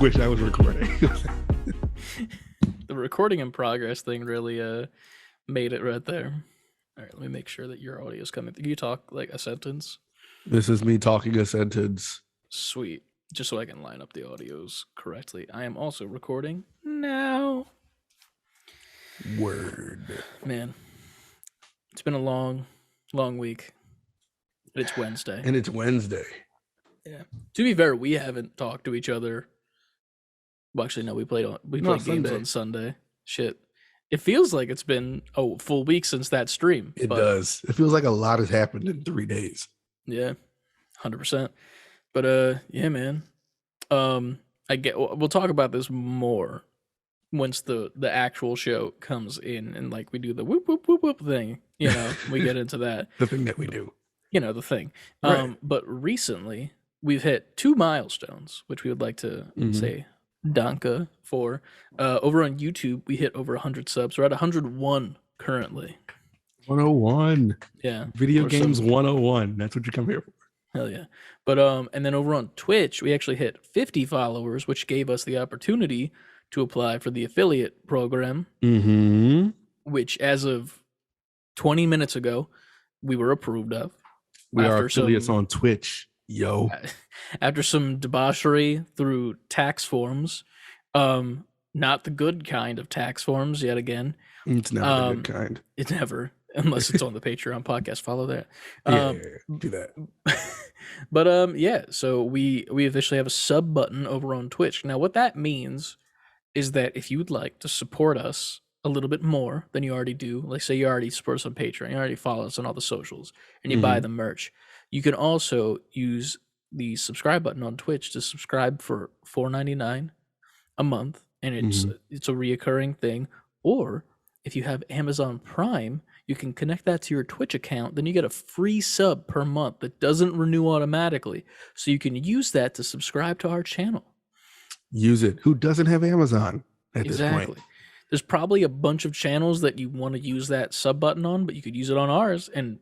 Wish I was recording. The recording in progress thing really made it right there. All right, let me make sure that your audio is coming. Can you talk like a sentence? This is me talking a sentence. Sweet. Just so I can line up the audios correctly. I am also recording now. Word. Man, it's been a long week. It's Wednesday. And it's Wednesday. Yeah. To be fair, we haven't talked to each other. Well, actually, no, we played games Sunday. on Sunday. Shit. It feels like it's been a full week since that stream. It does. It feels like a lot has happened in 3 days. Yeah, 100%. But yeah, man. We'll talk about this more once the actual show comes in and like we do the whoop whoop whoop whoop thing. You know, we get into that. The thing that we do. You know, the thing. Right. But recently we've hit 2 milestones, which we would like to say Danke for. Over on YouTube, we hit over 100 subs. We're at 101 currently. 101. Yeah. Video games 101. That's what you come here for. Hell yeah. But and then over on Twitch, we actually hit 50 followers, which gave us the opportunity to apply for the affiliate program. Which as of 20 minutes ago, we were approved of. We are affiliates on Twitch. Yo. After some debauchery through tax forms, not the good kind of tax forms yet again. It's never the good kind. It's never, unless it's on the Patreon podcast. Follow that. Yeah, do that. But yeah, so we officially have a sub button over on Twitch. Now, what that means is that if you would like to support us a little bit more than you already do, like say you already support us on Patreon, you already follow us on all the socials, and you buy the merch, you can also use the subscribe button on Twitch to subscribe for $4.99 a month, and it's a reoccurring thing. Or if you have Amazon Prime, you can connect that to your Twitch account. Then you get a free sub per month that doesn't renew automatically, so you can use that to subscribe to our channel. Use it. Who doesn't have Amazon at this point? There's probably a bunch of channels that you want to use that sub button on, but you could use it on ours, and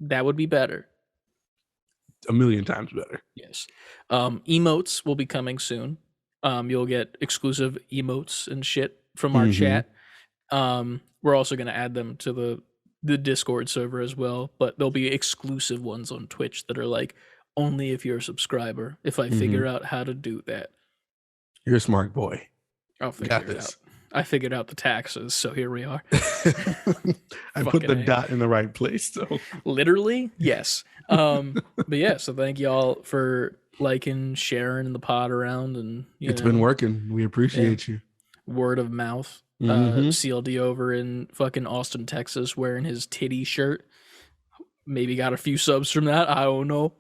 that would be better. A million times better. Yes. Emotes will be coming soon. You'll get exclusive emotes and shit from our chat. We're also going to add them to the Discord server as well, but there'll be exclusive ones on Twitch that are like only if you're a subscriber. If I figure out how to do that. You're a smart boy. I'll figure it out. I figured out the taxes, so here we are. I put the dot in the right place, so literally, yes. But yeah, so thank y'all for liking, sharing the pod around, and it's been working. We appreciate you. Word of mouth. CLD over in fucking Austin, Texas, wearing his titty shirt. Maybe got a few subs from that. I don't know.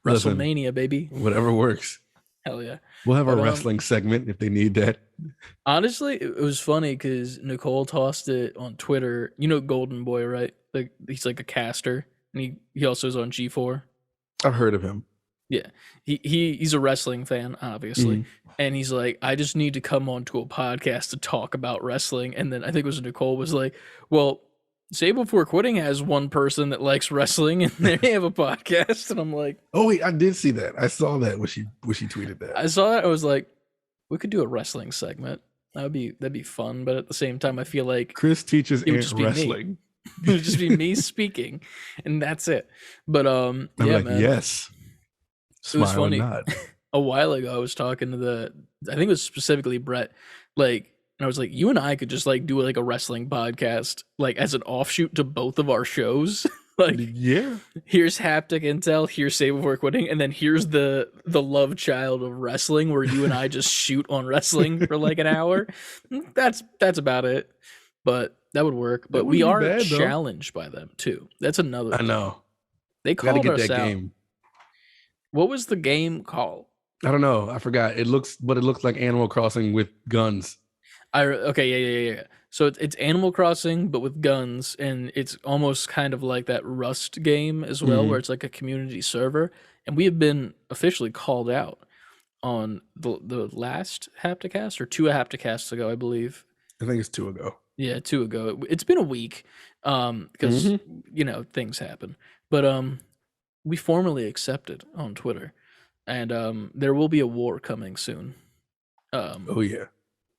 Listen, WrestleMania, baby. Whatever works. Hell yeah. We'll have a wrestling segment if they need that. Honestly, it was funny because Nicole tossed it on Twitter. You know Golden Boy, right? Like he's like a caster, and he also is on G4. I've heard of him. Yeah, he's a wrestling fan, obviously, and he's like, I just need to come onto a podcast to talk about wrestling. And then I think it was Nicole was like, well, Save Before Quitting has one person that likes wrestling, and they have a podcast. And I'm like, oh wait, I did see that. I saw that when she tweeted that. I saw that. I was like, we could do a wrestling segment. That'd be fun. But at the same time, I feel like Chris teaches wrestling. It would just be me speaking, and that's it. But I'm yeah, like, man. yes. It was funny. A while ago, I was talking to I think it was specifically Brett, like, and I was like, you and I could just like do like a wrestling podcast, like as an offshoot to both of our shows. Like, yeah, here's Haptic Intel, here's Save Before Quitting, and then here's the love child of wrestling, where you and I just shoot on wrestling for like an hour. That's about it. But that would work. But we are challenged by them too. That's another thing. I know. They called us out. What was the game called? I don't know. I forgot. It looks like Animal Crossing with guns. Yeah. So it's Animal Crossing, but with guns, and it's almost kind of like that Rust game as well, where it's like a community server. And we have been officially called out on the last Hapticast, or 2 Hapticasts ago, I believe. I think it's 2 ago. Yeah, 2 ago. It's been a week, because things happen. But we formally accepted on Twitter, and there will be a war coming soon. Oh yeah.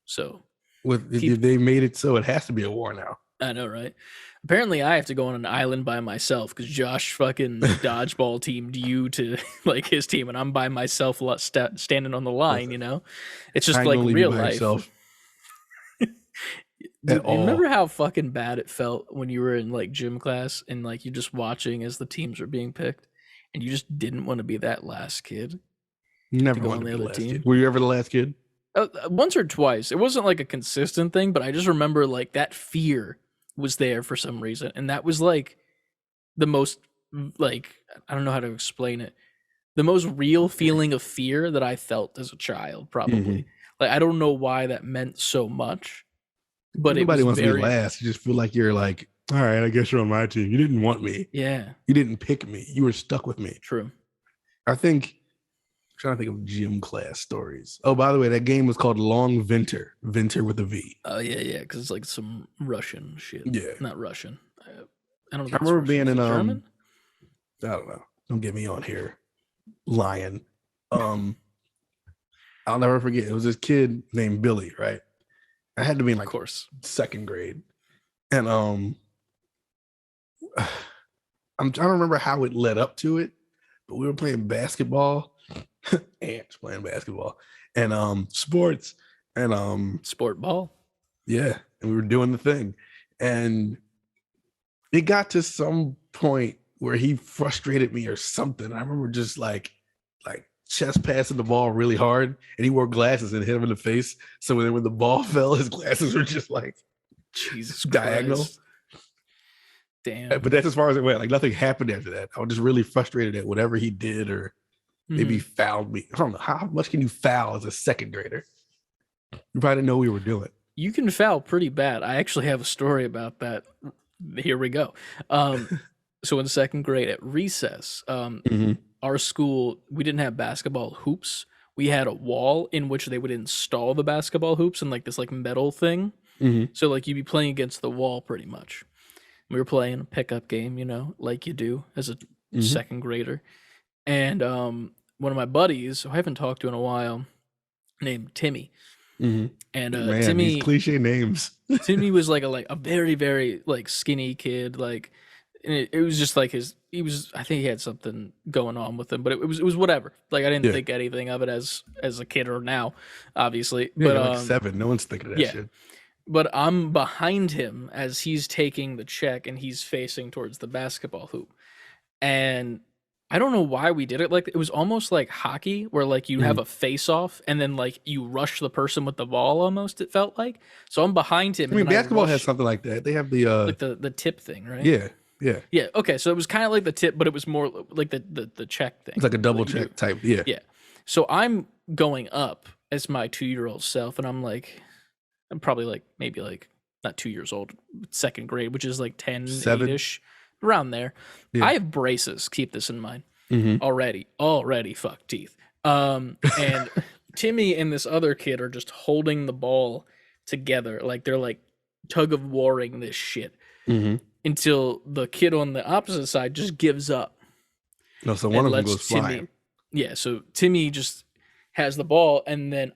So keep. They made it so it has to be a war now. I know, right? Apparently, I have to go on an island by myself because Josh fucking dodgeball teamed you to like his team, and I'm by myself standing on the line. It's just I ain't like gonna leave you real by life. yourself Do at you remember all. how fucking bad it felt when you were in like gym class and like you're just watching as the teams were being picked, and you just didn't want to be that last kid You to never go wanted on to the be the other last team? kid. Were you ever the last kid? Once or twice. It wasn't like a consistent thing, but I just remember like that fear was there for some reason, and that was like the most like I don't know how to explain it. The most real feeling of fear that I felt as a child, probably. Like I don't know why that meant so much, but it Nobody was wants to be very last. You just feel like you're like, all right, I guess you're on my team. You didn't want me. yeah, You didn't pick me. You were stuck with me. true. I think I'm trying to think of gym class stories. Oh, by the way, that game was called Long Winter. Winter with a V. Oh yeah, because it's like some Russian shit. Yeah. Not Russian. I don't I think it's remember Russian. being Is in it German? I don't know. Don't get me on here lying. I'll never forget. It was this kid named Billy, right? I had to be in Of like course. 2nd grade. And I'm trying to remember how it led up to it, but we were playing basketball, ants playing basketball, and sports, and Sport ball. yeah, and we were doing the thing, and it got to some point where he frustrated me or something. I remember just like chest passing the ball really hard, and he wore glasses and hit him in the face. So when the ball fell, his glasses were just like Jesus diagonal. Christ. Damn. But that's as far as it went. Like nothing happened after that. I was just really frustrated at whatever he did, or maybe fouled me. I don't know. How much can you foul as a 2nd grader? You probably didn't know what we were doing. You can foul pretty bad. I actually have a story about that. Here we go. So in 2nd grade at recess, our school, we didn't have basketball hoops. We had a wall in which they would install the basketball hoops and like this like metal thing. So like you'd be playing against the wall pretty much. We were playing a pickup game, like you do as a 2nd grader. And one of my buddies, who I haven't talked to in a while, named Timmy. And Man, Timmy, these cliche names. Timmy was like a very, very like skinny kid. Like, and it was just like I think he had something going on with him, but it was whatever. Like I didn't think anything of it as a kid or now, obviously. Yeah, but like 7. No one's thinking of that shit. But I'm behind him as he's taking the check and he's facing towards the basketball hoop. And I don't know why we did it like it was almost like hockey where like you have a face off and then like you rush the person with the ball almost, it felt like. So I'm behind him. I mean, basketball has something like that. They have the like the tip thing, right? Yeah. Yeah. Okay. So it was kind of like the tip, but it was more like the check thing. It's like a double check type. Yeah. Yeah. So I'm going up as my 2-year-old self, and I'm probably like maybe like not 2 years old, 2nd grade, which is like 10, 8-ish, around there. Yeah. I have braces. Keep this in mind. Already fuck teeth. And Timmy and this other kid are just holding the ball together. Like they're like tug of warring this shit until the kid on the opposite side just gives up. No, so one of them goes flying. Yeah. So Timmy just has the ball, and then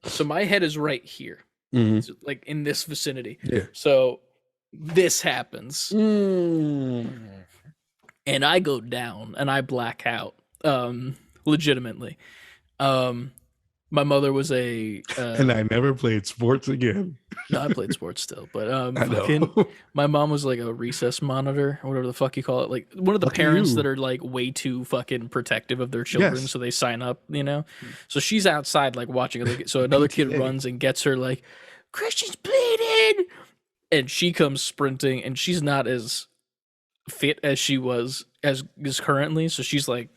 so my head is right here. So like in this vicinity. Yeah. So this happens. And I go down and I black out. Legitimately. My mother was and I never played sports again. No, I played sports still, but my mom was like a recess monitor or whatever the fuck you call it. Like one of the parents that are like way too fucking protective of their children, so they sign up, So she's outside like watching it. So another kid runs and gets her like, Christian's bleeding, and she comes sprinting, and she's not as fit as she was as currently, so she's like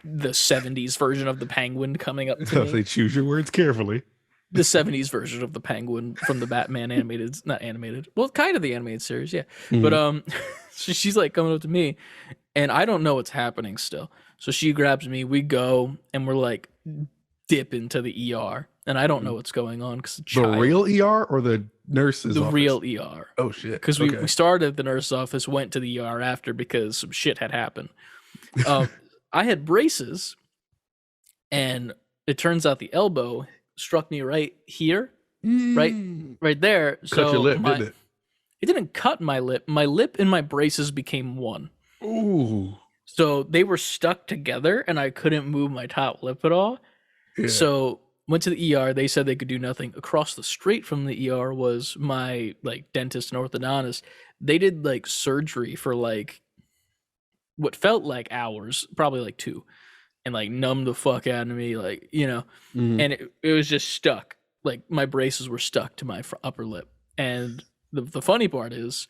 the 70s version of the penguin coming up to me. They choose your words carefully. The 70s version of the penguin from the Batman animated, not animated, well, kind of the animated series, yeah. But so she's like coming up to me, and I don't know what's happening still. So she grabs me, we go, and we're like dip into the ER. and I don't know what's going on because The real ER or the nurse's the office? real ER. Oh shit! Because we started at the nurse's office, went to the ER after because some shit had happened. I had braces, and it turns out the elbow struck me right here, right there. Cut So your lip, didn't it? It didn't cut my lip. My lip and my braces became one. Ooh. So they were stuck together, and I couldn't move my top lip at all. Yeah. So went to the ER. They said they could do nothing. Across the street from the ER was my like dentist and orthodontist. They did like surgery for like what felt like hours, probably like 2, and like numbed the fuck out of me, like, you know. And it was just stuck. Like my braces were stuck to my upper lip. And the funny part is,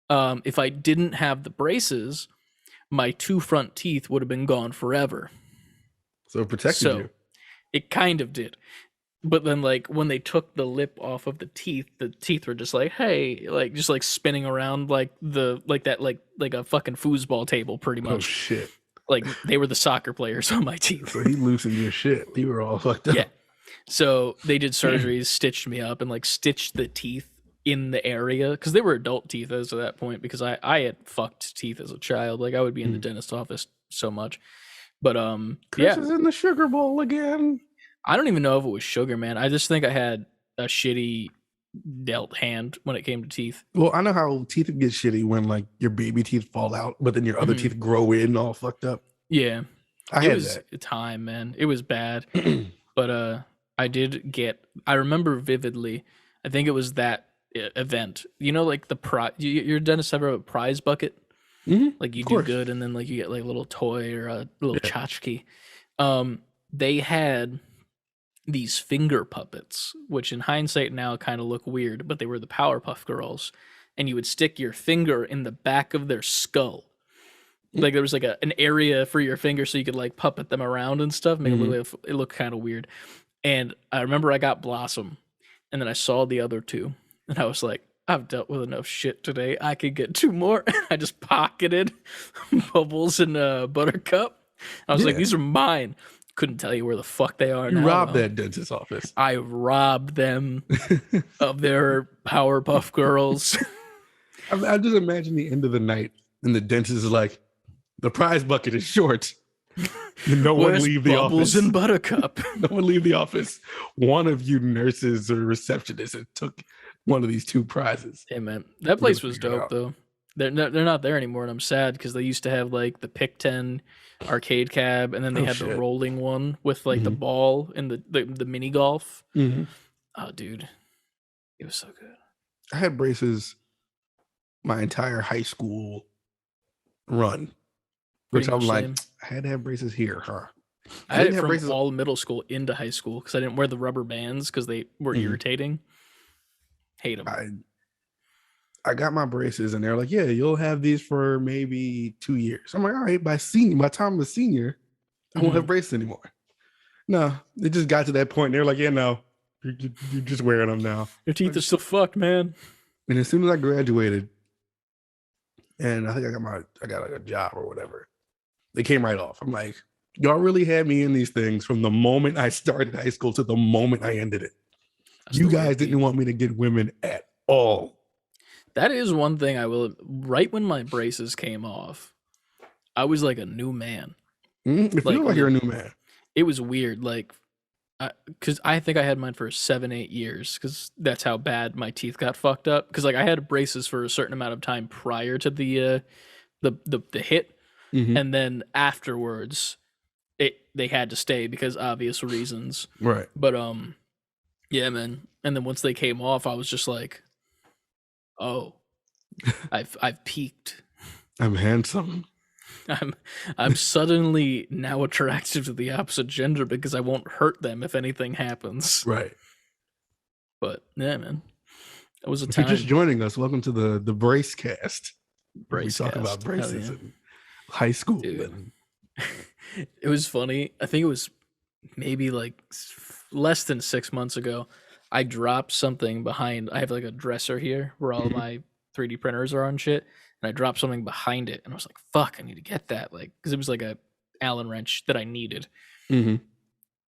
if I didn't have the braces, my 2 front teeth would have been gone forever. So it protected you. It kind of did. But then, like, when they took the lip off of the teeth were just like, hey, like, just like spinning around like a fucking foosball table, pretty much. Oh shit! Like they were the soccer players on my teeth. So he loosened your shit. You were all fucked up. Yeah. So they did surgeries, stitched me up, and like stitched the teeth in the area because they were adult teeth as of that point. Because I had fucked teeth as a child. Like I would be in the dentist office so much. But Chris is in the sugar bowl again. I don't even know if it was sugar, man. I just think I had a shitty dealt hand when it came to teeth. Well, I know how teeth get shitty when like your baby teeth fall out, but then your other teeth grow in all fucked up. Yeah, it was a time, man. It was bad, but I remember vividly. I think it was that event. You know, like the your dentist ever have a prize bucket? Like you do good, and then like you get like a little toy or a little tchotchke. They had these finger puppets, which in hindsight now kind of look weird, but they were the Powerpuff Girls, and you would stick your finger in the back of their skull. Like there was like an area for your finger so you could like puppet them around and stuff, make it look kind of weird. And I remember I got Blossom, and then I saw the other 2, and I was like, I've dealt with enough shit today. I could get 2 more. I just pocketed Bubbles and Buttercup. I was like, these are mine. Couldn't tell you where the fuck they are now. You robbed that dentist office. I robbed them of their Powerpuff Girls. I just imagine the end of the night and the dentist is like, the prize bucket is short. No one leave the office. Bubbles and Buttercup. No one leave the office. One of you nurses or receptionists took one of these 2 prizes. Hey man, that place was dope though. They're not there anymore, and I'm sad because they used to have like the Pick 10 arcade cab, and then they had the rolling one with like the ball and the mini golf. Oh, dude, it was so good. I had braces my entire high school run, which I'm like, I had to have braces here, huh? I had it from all middle school into high school because I didn't wear the rubber bands because they were irritating. Hate them. I got my braces and they're like, yeah, you'll have these for maybe 2 years. I'm like, all right, by the time I'm a senior, I won't have braces anymore. No, it just got to that point. They're like, yeah, no, you're just wearing them now. Your teeth are still fucked, man. And as soon as I graduated, and I think I got like a job or whatever, they came right off. I'm like, y'all really had me in these things from the moment I started high school to the moment I ended it. You guys didn't want me to get women at all. That is one thing I will. Right when my braces came off, I was like a new man. It feels like you're a new man. It was weird, like, because I think I had mine for 7-8 years, because that's how bad my teeth got fucked up. Because like I had braces for a certain amount of time prior to the hit, and then afterwards, they had to stay because obvious reasons. Right. But yeah, man. And then once they came off, I was just like, oh, I've peaked. I'm handsome. I'm suddenly now attracted to the opposite gender because I won't hurt them if anything happens. Right. But yeah, man, it was a if time. you're just joining us, welcome to the Brace Cast. We talk about braces in high school. It was funny. I think it was maybe like less than 6 months ago. I dropped something behind. I have like a dresser here where all my 3D printers are on shit. And I dropped something behind it. And I was like, fuck, I need to get that. Like, because it was like a Allen wrench that I needed.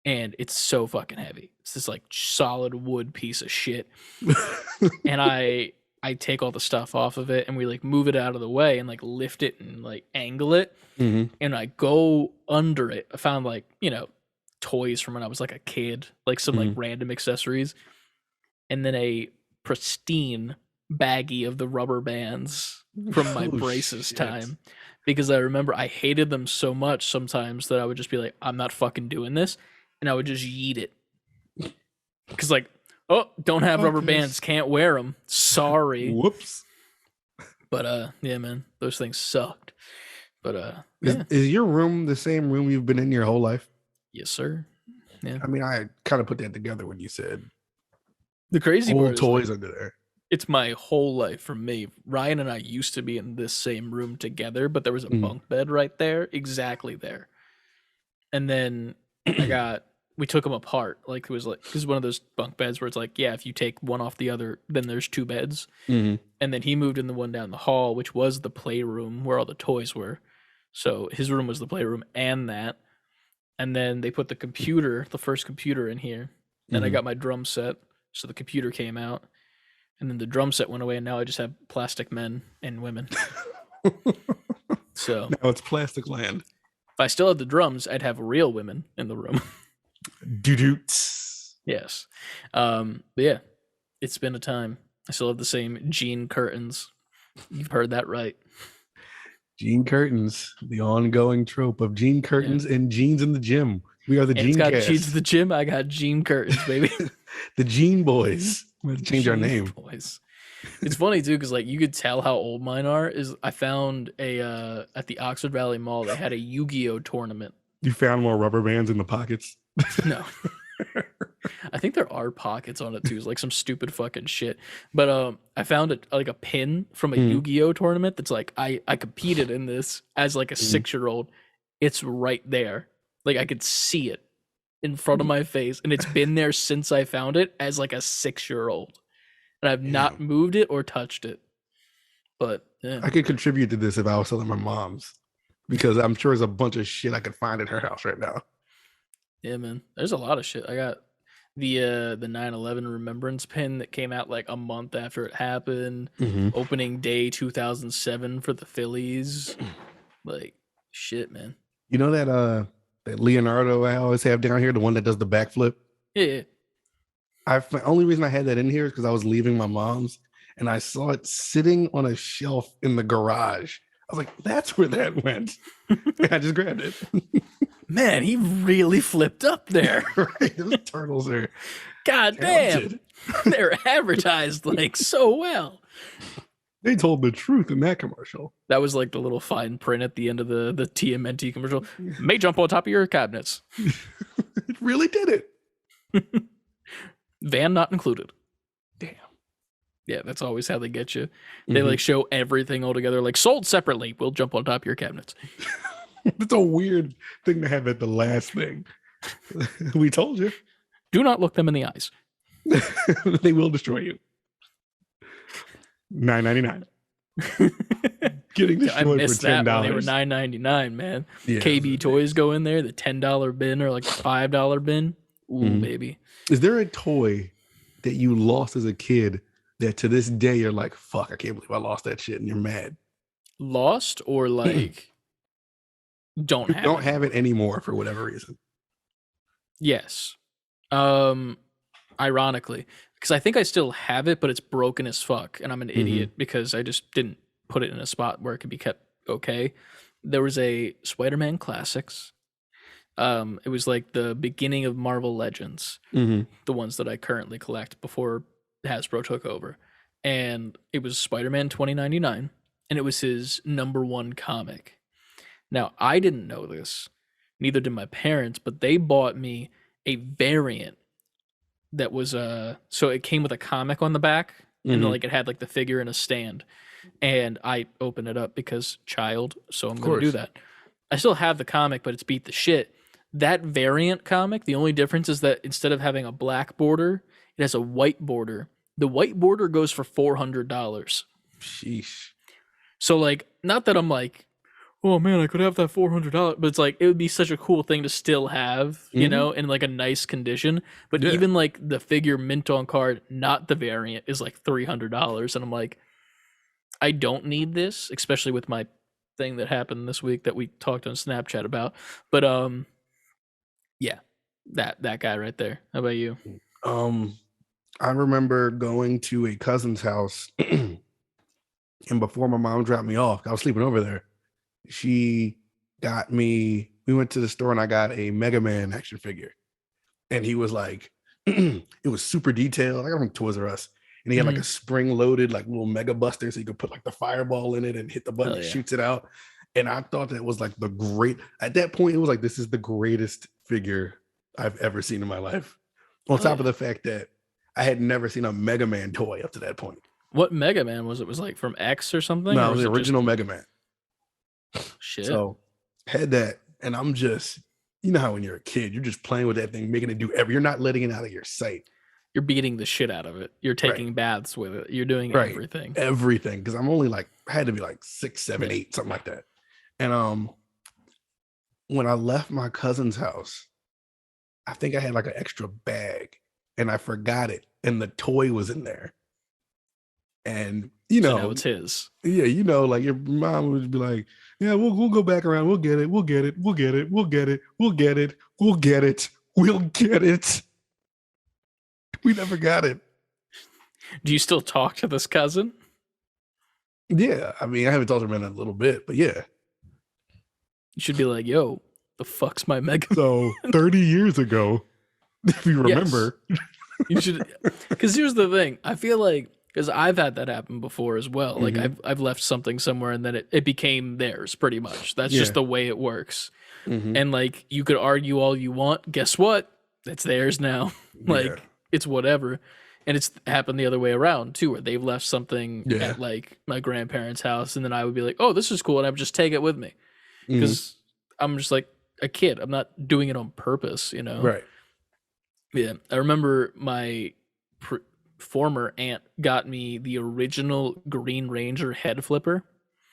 and it's so fucking heavy. It's this like solid wood piece of shit. And I take all the stuff off of it and we like move it out of the way and like lift it and like angle it. Mm-hmm. And I go under it. I found like, you know, toys from when I was like a kid, like some like random accessories, and then a pristine baggie of the rubber bands from my braces time. Because I remember I hated them so much sometimes that I would just be like, I'm not fucking doing this. And I would just yeet it. Because like, oh, don't have rubber bands, can't wear them. Sorry. Whoops. But yeah, man, those things sucked. But yeah. Is your room the same room you've been in your whole life? Yes, sir. Yeah. I mean, I kind of put that together when you said the crazy old part toys is like, under there. It's my whole life for me. Ryan and I used to be in this same room together, but there was a bunk bed right there, exactly there. And then we took them apart. Like it was like, this is one of those bunk beds where it's like, yeah, if you take one off the other, then there's two beds. And then he moved in the one down the hall, which was the playroom where all the toys were. So his room was the playroom and that. And then they put the first computer in here. Then I got my drum set. So the computer came out. And then the drum set went away. And now I just have plastic men and women. So now it's plastic land. If I still had the drums, I'd have real women in the room. Doo-doots. Yes. But yeah, it's been a time. I still have the same jean curtains. You've heard that right. Jean curtains, the ongoing trope of jean curtains and jeans in the gym. We are the jean cast. It's got jeans in the gym. I got jean curtains, baby. The Jean Boys. We're going to change our name. Boys. It's funny too, because like you could tell how old mine are. Is I found a at the Oxford Valley Mall, they had a Yu-Gi-Oh tournament. You found more rubber bands in the pockets? No. I think there are pockets on it too. It's like some stupid fucking shit. But I found a pin from a Yu-Gi-Oh tournament that's like I competed in this as like a 6-year-old. It's right there. Like I could see it in front of my face, and it's been there since I found it as like a 6-year-old. And I've not moved it or touched it. But yeah. I could contribute to this if I was selling my mom's, because I'm sure there's a bunch of shit I could find in her house right now. Yeah, man. There's a lot of shit. I got the 9/11 remembrance pin that came out like a month after it happened. Opening day 2007 for the Phillies. Like shit, man. You know that Leonardo I always have down here, the one that does the backflip? Yeah. The only reason I had that in here is because I was leaving my mom's and I saw it sitting on a shelf in the garage. I was like, that's where that went. And I just grabbed it. Man, he really flipped up there. Right? Those turtles are God talented. Damn. They're advertised like so well. They told the truth in that commercial. That was like the little fine print at the end of the TMNT commercial. May jump on top of your cabinets. It really did it. Van not included. Damn. Yeah, that's always how they get you. They like show everything all together, like sold separately. We'll jump on top of your cabinets. It's a weird thing to have at the last thing. We told you. Do not look them in the eyes. They will destroy you. $9.99. Getting destroyed I missed for $10. that when they were $9.99, man. Yeah, KB Toys go in there, the $10 bin or like the $5 bin. Ooh, baby. Is there a toy that you lost as a kid that to this day you're like, fuck, I can't believe I lost that shit, and you're mad? Lost or like don't have it anymore for whatever reason? Yes. Ironically, because I think I still have it, but it's broken as fuck, and I'm an idiot because I just didn't put it in a spot where it could be kept okay. There was a Spider-Man Classics. It was like the beginning of Marvel Legends, the ones that I currently collect before Hasbro took over, and it was Spider-Man 2099, and it was his #1 comic. Now, I didn't know this, neither did my parents, but they bought me a variant that was so it came with a comic on the back, and like it had like the figure in a stand, and I opened it up because child, so I'm going to do that. I still have the comic, but it's beat the shit. That variant comic, the only difference is that instead of having a black border, it has a white border. The white border goes for $400. Sheesh. So like, not that I'm like, oh man, I could have that $400, but it's like it would be such a cool thing to still have, you Hmm. know, in like a nice condition. But Yeah. even like the figure mint on card, not the variant, is like $300, and I'm like, I don't need this, especially with my thing that happened this week that we talked on Snapchat about. But yeah, that guy right there. How about you? Um, I remember going to a cousin's house, and before my mom dropped me off, I was sleeping over there. She got me. We went to the store, and I got a Mega Man action figure. And he was like, it was super detailed. I got from Toys R Us, and he had like Mhm. a spring-loaded like little Mega Buster, so you could put like the fireball in it and hit the button, Hell it yeah. shoots it out. And I thought that was like the great. At that point, it was like this is the greatest figure I've ever seen in my life. On Hell top of yeah. the fact that I had never seen a Mega Man toy up to that point. What Mega Man was it? Was it like from X or something, No, or it was was the it just original Mega Man. shit? So had that, and I'm just, you know how when you're a kid, you're just playing with that thing, making it do every. You're not letting it out of your sight. You're beating the shit out of it. You're Right. taking baths with it. You're doing Right. everything. Everything. Because I'm only like, I had to be like 6, 7, Yeah. 8, something like that. And when I left my cousin's house, I think I had like an extra bag and I forgot it. And the toy was in there. And So now it's his. yeah, like your mom would be like, yeah, we'll go back around. We'll get it. We'll get it. We'll get it. We'll get it. We'll get it. We'll get it. We'll get it. We never got it. Do you still talk to this cousin? Yeah. I mean, I haven't talked to him in a little bit, but yeah. You should be like, yo, the fuck's my Mega Man? So 30 years ago, if you Yes. remember. You should, because here's the thing. I feel like, because I've had that happen before as well. Like Mhm. I've left something somewhere and then it became theirs pretty much. That's just Yeah. the way it works. Mhm. And like you could argue all you want. Guess what? It's theirs now. Like Yeah. it's whatever. And it's happened the other way around too, where they've left something Yeah. at like my grandparents' house, and then I would be like, "Oh, this is cool," and I would just take it with me Mhm. because I'm just like a kid. I'm not doing it on purpose, you know. Right. Yeah, I remember my former aunt got me the original Green Ranger head flipper,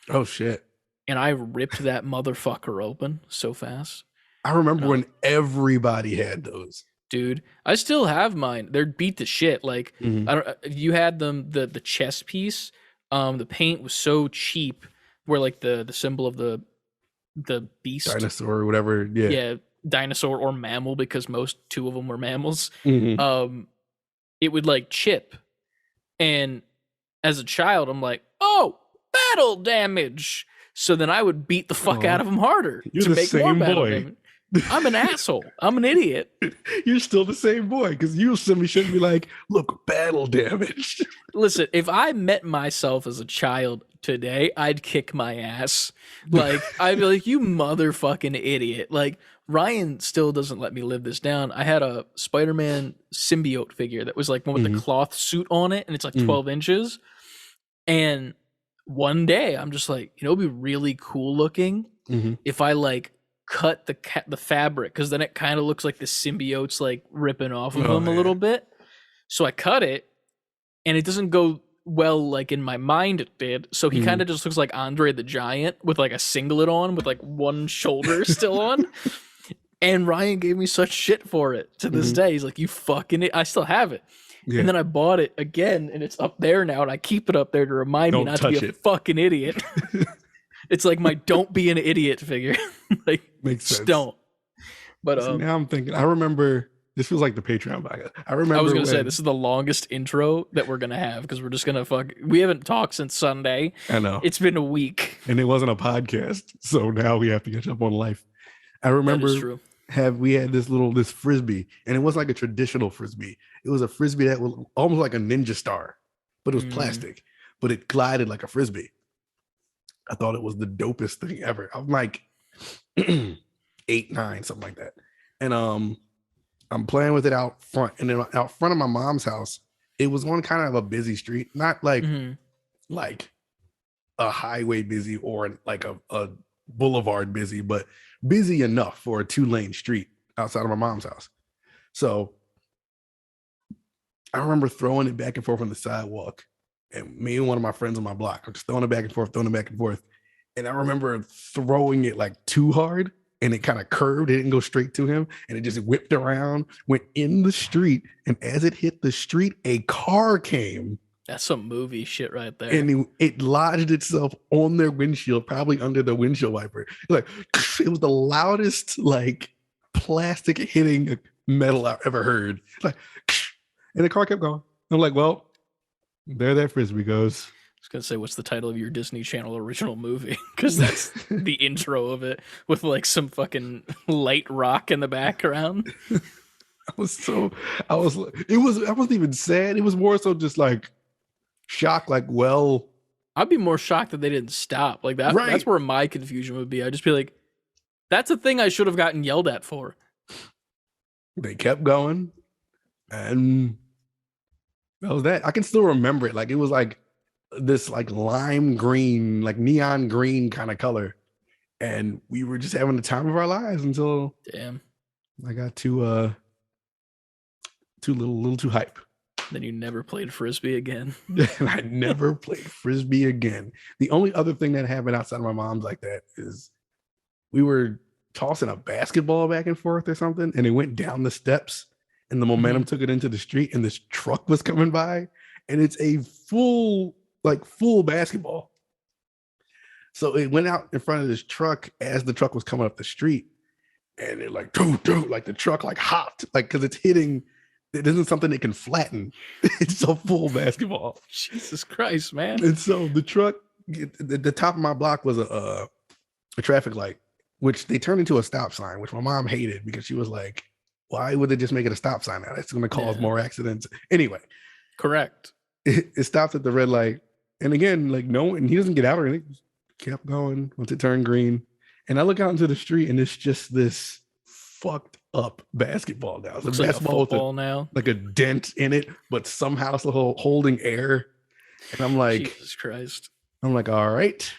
Oh shit. and I ripped that motherfucker open so fast. I remember No. when everybody had those. Dude, I still have mine. They're beat to shit. Like Mhm. I don't. You had them the chest piece. The paint was so cheap. Where like the symbol of the beast, Dinosaur or whatever. Yeah. yeah, dinosaur or mammal, because two of them were mammals. Mhm. It would like chip, and as a child, I'm like, oh, battle damage. So then I would beat the fuck Aw. out of them harder You're to the make more same battle boy. damage. I'm an asshole. I'm an idiot. You're still the same boy because you simply shouldn't be like, look, battle damage. Listen, if I met myself as a child today, I'd kick my ass. Like, I'd be like, you motherfucking idiot. Like, Ryan still doesn't let me live this down. I had a Spider-Man symbiote figure that was like one with the Mhm. cloth suit on it, and it's like Mhm. 12 inches. And one day I'm just like, it'd be really cool looking Mhm. if I like cut the fabric, because then it kind of looks like the symbiote's like ripping off of Oh, him a yeah. little bit. So I cut it, and it doesn't go well like in my mind it did. So he Mhm. kind of just looks like Andre the Giant with like a singlet on with like one shoulder still on. And Ryan gave me such shit for it to this Mhm. day. He's like, you fucking it. I still have it. Yeah. And then I bought it again, and it's up there now, and I keep it up there to remind me Don't not to be touch a it. fucking idiot. It's like my don't be an idiot figure. Like, Makes just sense. don't. But See, now I'm thinking, I remember, this feels like the Patreon podcast. I remember I was gonna say when- this is the longest intro that we're gonna have, because we're just gonna we haven't talked since Sunday. I know. It's been a week. And it wasn't a podcast. So now we have to catch up on life. I remember That is true. we had this frisbee, and it was like a traditional frisbee. It was a frisbee that was almost like a ninja star, but it was plastic, but it glided like a frisbee. I thought it was the dopest thing ever. I'm like 8, 9, something like that. And I'm playing with it out front, and then out front of my mom's house, it was on kind of a busy street, not like like a highway busy or like a boulevard busy, but busy enough for a 2-lane street outside of my mom's house. So I remember throwing it back and forth on the sidewalk, and me and one of my friends on my block are just throwing it back and forth, And I remember throwing it like too hard and it kind of curved. It didn't go straight to him. And it just whipped around, went in the street. And as it hit the street, a car came. That's some movie shit right there. And it lodged itself on their windshield, probably under the windshield wiper. Like, it was the loudest, like, plastic hitting metal I've ever heard. Like, and the car kept going. I'm like, well, there that frisbee goes. I was gonna say, what's the title of your Disney Channel original movie? Because that's the intro of it with like some fucking light rock in the background. I wasn't even sad. It was more so just like shock. Like, well, I'd be more shocked that they didn't stop. Like that. Right. That's where my confusion would be. I'd just be like, that's a thing I should have gotten yelled at for. They kept going, and that was that. I can still remember it. Like, it was like this like lime green, like neon green kind of color. And we were just having the time of our lives until Damn. I got too little too hype. Then you never played frisbee again. And I never played frisbee again. The only other thing that happened outside of my mom's like that is we were tossing a basketball back and forth or something, and it went down the steps, and the momentum took it into the street, and this truck was coming by, and it's a full basketball. So it went out in front of this truck as the truck was coming up the street, and it like like the truck like hopped, like, because it's hitting. It isn't something that can flatten. It's a full basketball. Jesus Christ, man. And so the truck, the top of my block was a traffic light, which they turned into a stop sign, which my mom hated because she was like, why would they just make it a stop sign now? That's going to cause more accidents. Anyway. Correct. It stopped at the red light. And again, like, no, and he doesn't get out or anything. Kept going once it turned green. And I look out into the street, and it's just this fucked up basketball now. It's Looks a like basketball a football now. Like a dent in it, but somehow still holding air. And I'm like, Jesus Christ. I'm like, all right.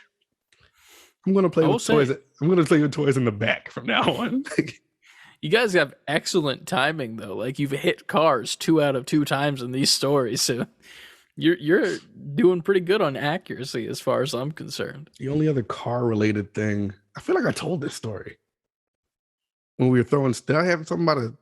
I'm gonna play with toys. I'm gonna play with toys in the back from now on. You guys have excellent timing though. Like, you've hit cars 2 out of 2 times in these stories, so you're doing pretty good on accuracy as far as I'm concerned. The only other car related thing, I feel like I told this story when we were throwing. Did I have something about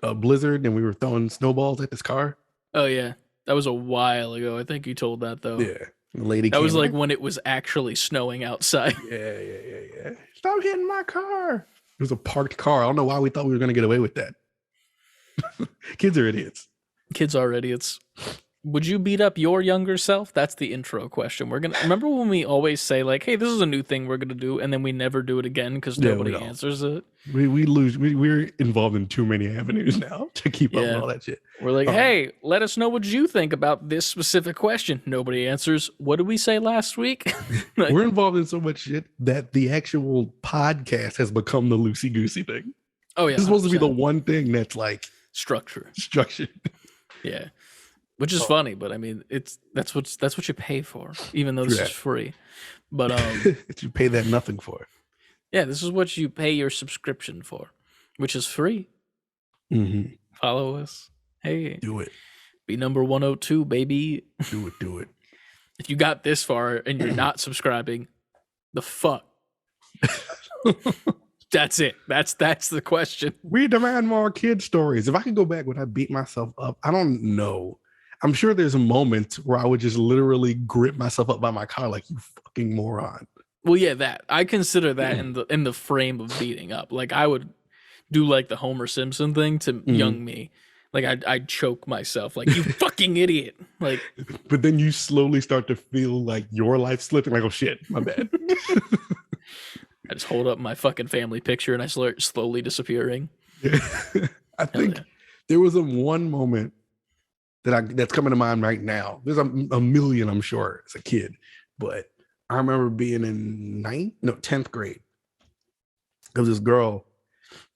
a blizzard and we were throwing snowballs at this car? Oh yeah, that was a while ago. I think you told that though. Yeah, the lady. That was like when it was actually snowing outside. Yeah. Stop hitting my car. It was a parked car. I don't know why we thought we were going to get away with that. Kids are idiots. Kids are idiots. Would you beat up your younger self? That's the intro question. We're gonna remember when we always say like, "Hey, this is a new thing we're gonna do," and then we never do it again because nobody answers it. We lose. We're involved in too many avenues now to keep up with all that shit. We're like, "Hey, let us know what you think about this specific question." Nobody answers. What did we say last week? Like, we're involved in so much shit that the actual podcast has become the loosey goosey thing. Oh yeah, this is supposed to be the one thing that's like structured. Yeah. Which is funny, but I mean, that's what you pay for, even though this is free. But you pay that nothing for. Yeah, this is what you pay your subscription for, which is free. Mm-hmm. Follow us. Hey, do it. Be number 102, baby. Do it. If you got this far and you're not subscribing, the fuck. That's it. That's the question. We demand more kid stories. If I could go back, would I beat myself up? I don't know. I'm sure there's a moment where I would just literally grip myself up by my collar like, you fucking moron. Well, yeah, that I consider that in the frame of beating up. Like, I would do like the Homer Simpson thing to young me. Like, I'd choke myself like, you fucking idiot. Like, but then you slowly start to feel like your life slipping. Like, oh shit, my bad. I just hold up my fucking family picture and I start slowly disappearing. Yeah. I think there was one moment that's coming to mind right now. There's a million, I'm sure, as a kid, but I remember being in 10th grade. There was this girl.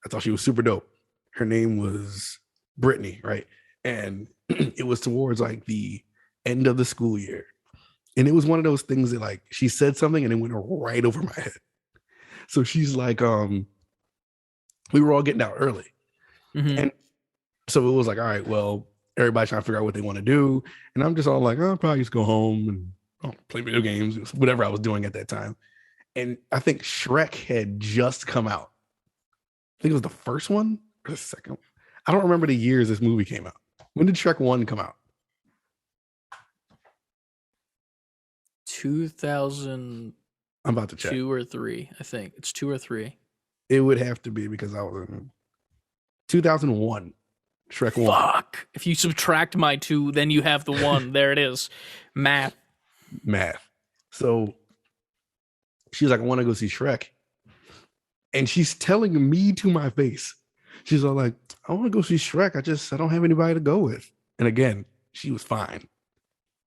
I thought she was super dope. Her name was Brittany, right? And it was towards like the end of the school year. And it was one of those things that like she said something and it went right over my head. So she's like, we were all getting out early. And so it was like, all right, well, everybody's trying to figure out what they want to do. And I'm just all like, I'll probably just go home and play video games, whatever I was doing at that time. And I think Shrek had just come out. I think it was the first one or the second. I don't remember the years this movie came out. When did Shrek 1 come out? 2002 I'm about to check. or 3, I think. It's 2 or 3. It would have to be because I was in 2001. Shrek 1. Fuck. If you subtract my 2, then you have the 1. There it is. Math. So she's like, I want to go see Shrek. And she's telling me to my face. She's all like, I want to go see Shrek. I don't have anybody to go with. And again, she was fine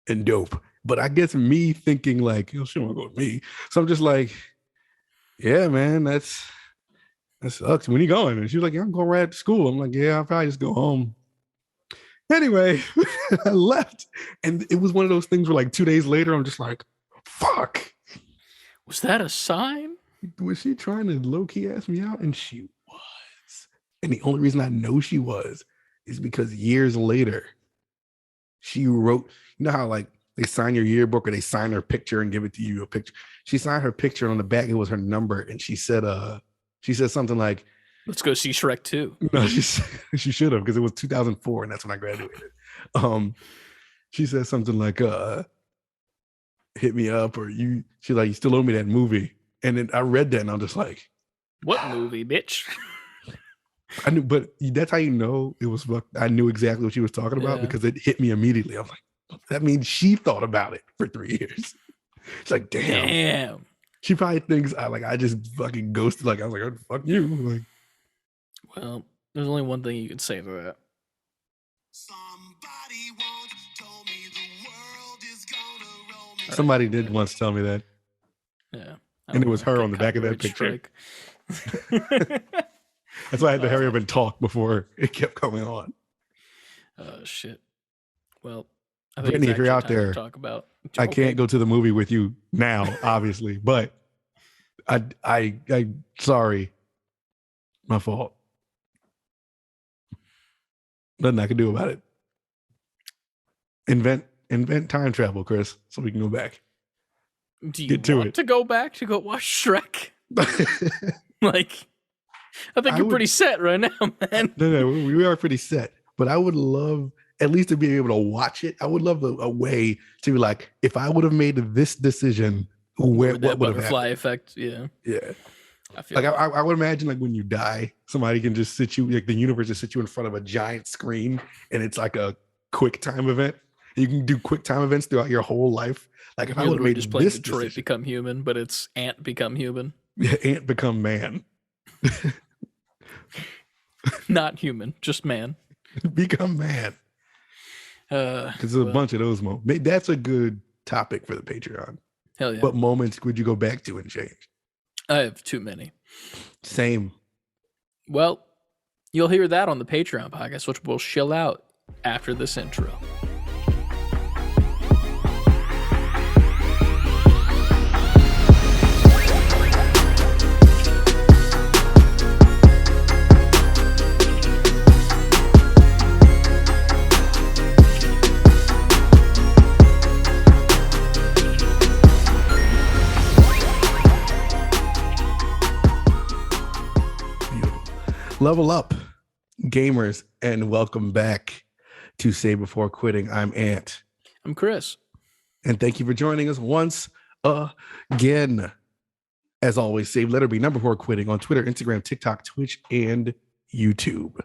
and dope. But I guess me thinking like, she don't want to go with me. So I'm just like, yeah, man, that sucks. When you going? And she was like, yeah, I'm going right to school. I'm like, yeah, I'll probably just go home. Anyway, I left. And it was one of those things where like 2 days later, I'm just like, fuck. Was that a sign? Was she trying to low-key ask me out? And she was. And the only reason I know she was is because years later, she wrote, you know how like they sign your yearbook or they sign her picture and give it to you a picture. She signed her picture on the back. It was her number. And she said something like, let's go see Shrek 2. No, she should have, because it was 2004 and that's when I graduated. She said something like, hit me up, or she's like, you still owe me that movie. And then I read that and I'm just like, what movie, bitch? I knew, but that's how you know it was. I knew exactly what she was talking about because it hit me immediately. I was like, that means she thought about it for 3 years. It's like, damn. She probably thinks I just fucking ghosted. Like I was like, oh, fuck you. Like, well, there's only one thing you can say to that. Somebody did once tell me that. Yeah. And it was her on the back of that picture. That's why I had to hurry up and talk before it kept going on. Oh, shit. Well, I think Brittany, if you're out there, talk about. I can't go to the movie with you now, obviously, but I sorry. My fault. Nothing I can do about it. Invent time travel, Chris, so we can go back. Do you want to go back to go watch Shrek? Like, I think you're pretty set right now, man. No, we are pretty set. But I would love at least to be able to watch it. I would love a way to be like, if I would have made this decision, what would have happened? Butterfly effect, yeah. I would imagine like when you die, somebody can just sit you, like the universe just sit you in front of a giant screen, and it's like a quick time event. You can do quick time events throughout your whole life. Like if I would have made just this Detroit decision, become human, but it's Ant become human. Yeah, Ant become man. Not human, just man. Become man. Because there's a bunch of those moments. That's a good topic for the Patreon. Hell yeah. What moments would you go back to and change? I have too many. Same. Well, you'll hear that on the Patreon podcast, which will chill out after this intro. Level up, gamers, and welcome back to Save Before Quitting. I'm Ant. I'm Chris. And thank you for joining us once again. As always, save letter B number before quitting on Twitter, Instagram, TikTok, Twitch, and YouTube.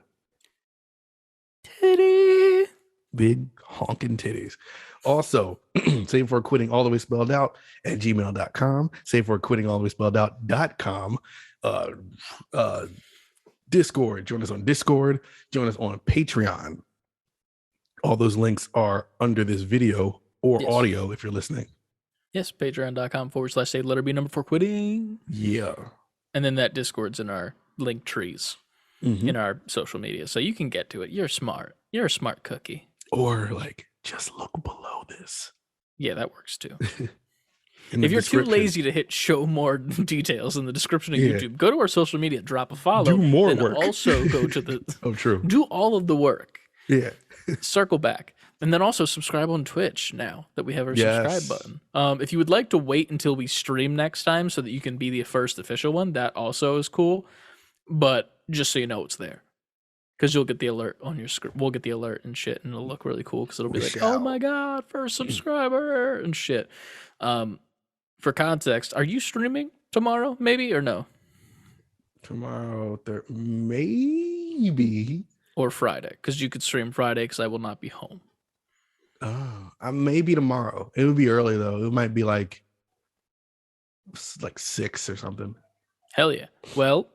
Titty. Big honking titties. Also, Save Before Quitting all the way spelled out at gmail.com. Save Before Quitting all the way spelled out.com. Discord. Join us on Discord. Join us on Patreon. All those links are under this video or audio if you're listening. Yes, patreon.com/save letter B number before quitting. Yeah. And then that Discord's in our link trees in our social media. So you can get to it. You're smart. You're a smart cookie. Or like, just look below this. Yeah, that works too. If you're too lazy to hit show more details in the description of YouTube, go to our social media, drop a follow. Do more work. Also go to the... Oh, true. Do all of the work. Yeah. Circle back. And then also subscribe on Twitch now that we have our subscribe Yes. button. If you would like to wait until we stream next time so that you can be the first official one, that also is cool. But just so you know, it's there. Because you'll get the alert on your screen. We'll get the alert and shit, and it'll look really cool because it'll be We like, oh shall. my God, first subscriber and shit. For context, are you streaming tomorrow, maybe, or no? Tomorrow, maybe. Or Friday, because you could stream Friday because I will not be home. Oh, maybe tomorrow. It would be early though. It might be like 6 or something. Hell yeah. Well,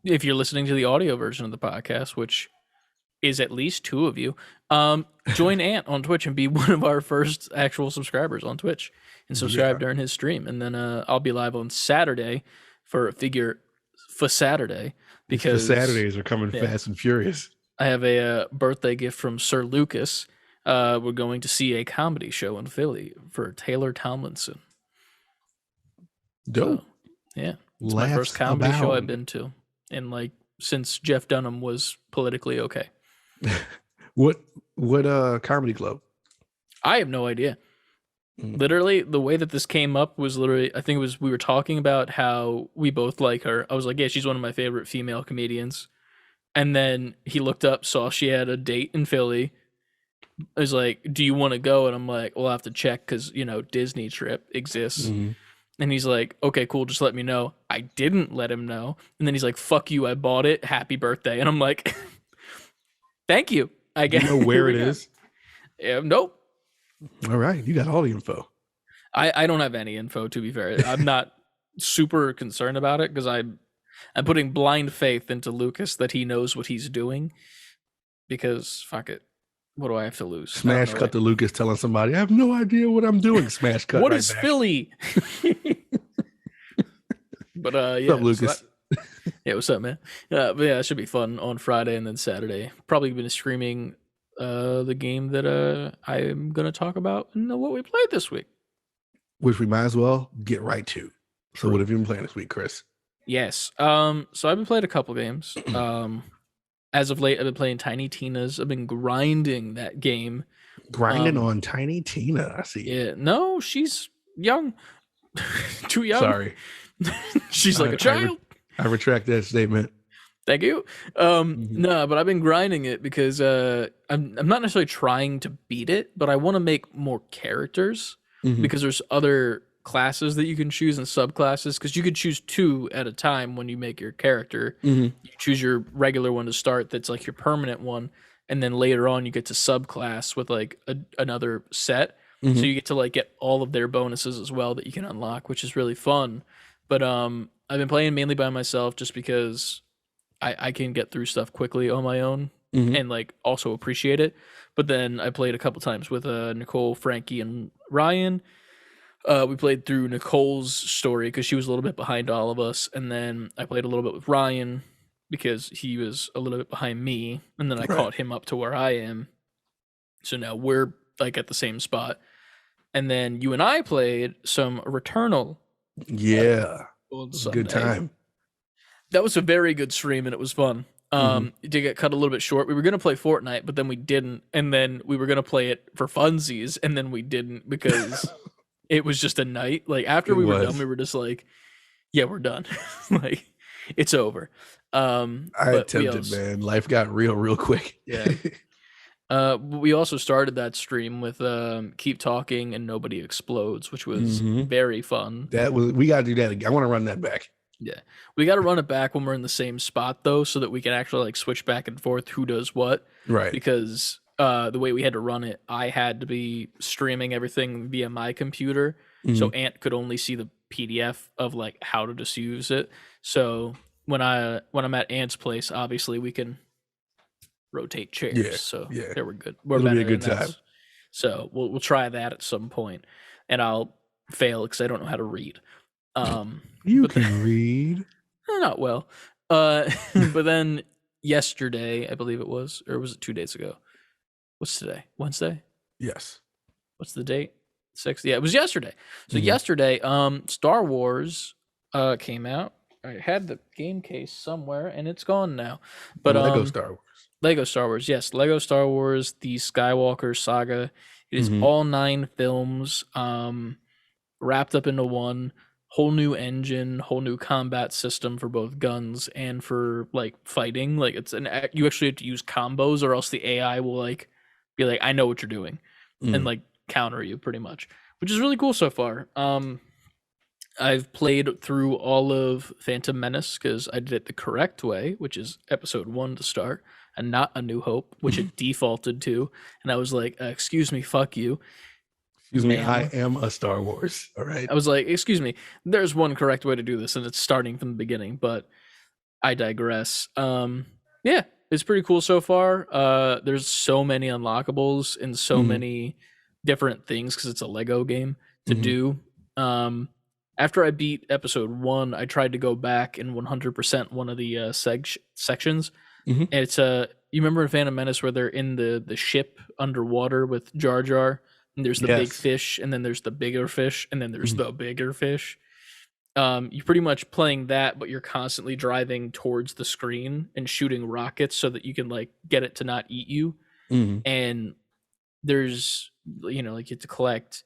if you're listening to the audio version of the podcast, which is at least 2 of you, join Ant on Twitch and be one of our first actual subscribers on Twitch and subscribe during his stream. And then I'll be live on Saturday for Saturday because the Saturdays are coming fast and furious. I have a birthday gift from Sir Lucas. We're going to see a comedy show in Philly for Taylor Tomlinson. Dope. So, yeah. It's my first comedy show I've been to. And since Jeff Dunham was politically okay. What comedy club? I have no idea. Literally, the way that this came up was I think it was, we were talking about how we both like her. I was like, yeah, she's one of my favorite female comedians. And then he looked up, saw she had a date in Philly. I was like, do you want to go? And I'm like, we'll have to check because, Disney trip exists. Mm-hmm. And he's like, okay, cool, just let me know. I didn't let him know. And then he's like, fuck you, I bought it. Happy birthday. And I'm like, thank you. I guess. You know where it is? Nope. All right. You got all the info. I don't have any info, to be fair. I'm not super concerned about it because I'm putting blind faith into Lucas that he knows what he's doing because fuck it. What do I have to lose? Smash cut to Lucas telling somebody, I have no idea what I'm doing. Smash cut. What is Philly? But yeah. What's up, Lucas? Yeah, what's up, man? But yeah, it should be fun on Friday and then Saturday. Probably been streaming the game that I'm gonna talk about and what we played this week. Which we might as well get right to. So what have you been playing this week, Chris? Yes. So I've been playing a couple games. As of late, I've been playing Tiny Tina's. I've been grinding that game. Grinding on Tiny Tina. I see. Yeah. No, she's young. Too young. Sorry. She's like a child. I retract that statement. Thank you. No, but I've been grinding it because I'm not necessarily trying to beat it, but I want to make more characters because there's other classes that you can choose and subclasses because you could choose 2 at a time when you make your character. You choose your regular one to start that's like your permanent one, and then later on you get to subclass with like another set. So you get to get all of their bonuses as well that you can unlock, which is really fun. But I've been playing mainly by myself just because I can get through stuff quickly on my own and also appreciate it. But then I played a couple times with Nicole, Frankie, and Ryan. We played through Nicole's story because she was a little bit behind all of us. And then I played a little bit with Ryan because he was a little bit behind me. And then I caught him up to where I am. So now we're at the same spot. And then you and I played some Returnal. Yeah. It was a good time. That was a very good stream and it was fun. It did get cut a little bit short. We were going to play Fortnite, but then we didn't. And then we were going to play it for funsies, and then we didn't because it was just a night. After we were done, we were just like, yeah, we're done. It's over. I attempted, man. Life got real quick. Yeah. We also started that stream with Keep Talking and Nobody Explodes, which was very fun. We got to do that again. I want to run that back. Yeah. We got to run it back when we're in the same spot, though, so that we can actually switch back and forth who does what. Right. Because the way we had to run it, I had to be streaming everything via my computer, so Ant could only see the PDF of how to just use it. So when I'm at Ant's place, obviously we can rotate chairs. Yeah, so yeah. there we're good. It'll be a good time. So we'll try that at some point, and I'll fail because I don't know how to read. You can read. Not well. But then yesterday, I believe it was, or was it 2 days ago? What's today? Wednesday? Yes. What's the date? 6th? Yeah, it was yesterday. So yesterday, Star Wars came out. I had the game case somewhere, and it's gone now. But Lego Star Wars. Lego Star Wars, yes. Lego Star Wars, the Skywalker saga. It is Mm-hmm. all 9 films wrapped up into one. Whole new engine, whole new combat system for both guns and for like fighting. Like you actually have to use combos, or else the AI will like be like, I know what you're doing, and Mm. like counter you pretty much, which is really cool so far. I've played through all of Phantom Menace because I did it the correct way, which is episode 1 to start, and not A New Hope, which it defaulted to. And I was like, excuse me, fuck you, Excuse me, I ma'am. am a Star Wars. All right. I was like, excuse me, there's one correct way to do this, and it's starting from the beginning, but I digress. Yeah, it's pretty cool so far. There's so many unlockables and so Mm-hmm. many different things because it's a Lego game to Mm-hmm. do. Um, after I beat episode 1, I tried to go back and 100% one of the sections. Mm-hmm. And it's you remember in Phantom Menace where they're in the ship underwater with Jar Jar, and there's the big Yes. fish, and then there's the bigger fish, and then there's Mm-hmm. the bigger fish. You're pretty much playing that, but you're constantly driving towards the screen and shooting rockets so that you can like get it to not eat you. Mm-hmm. And there's like you have to collect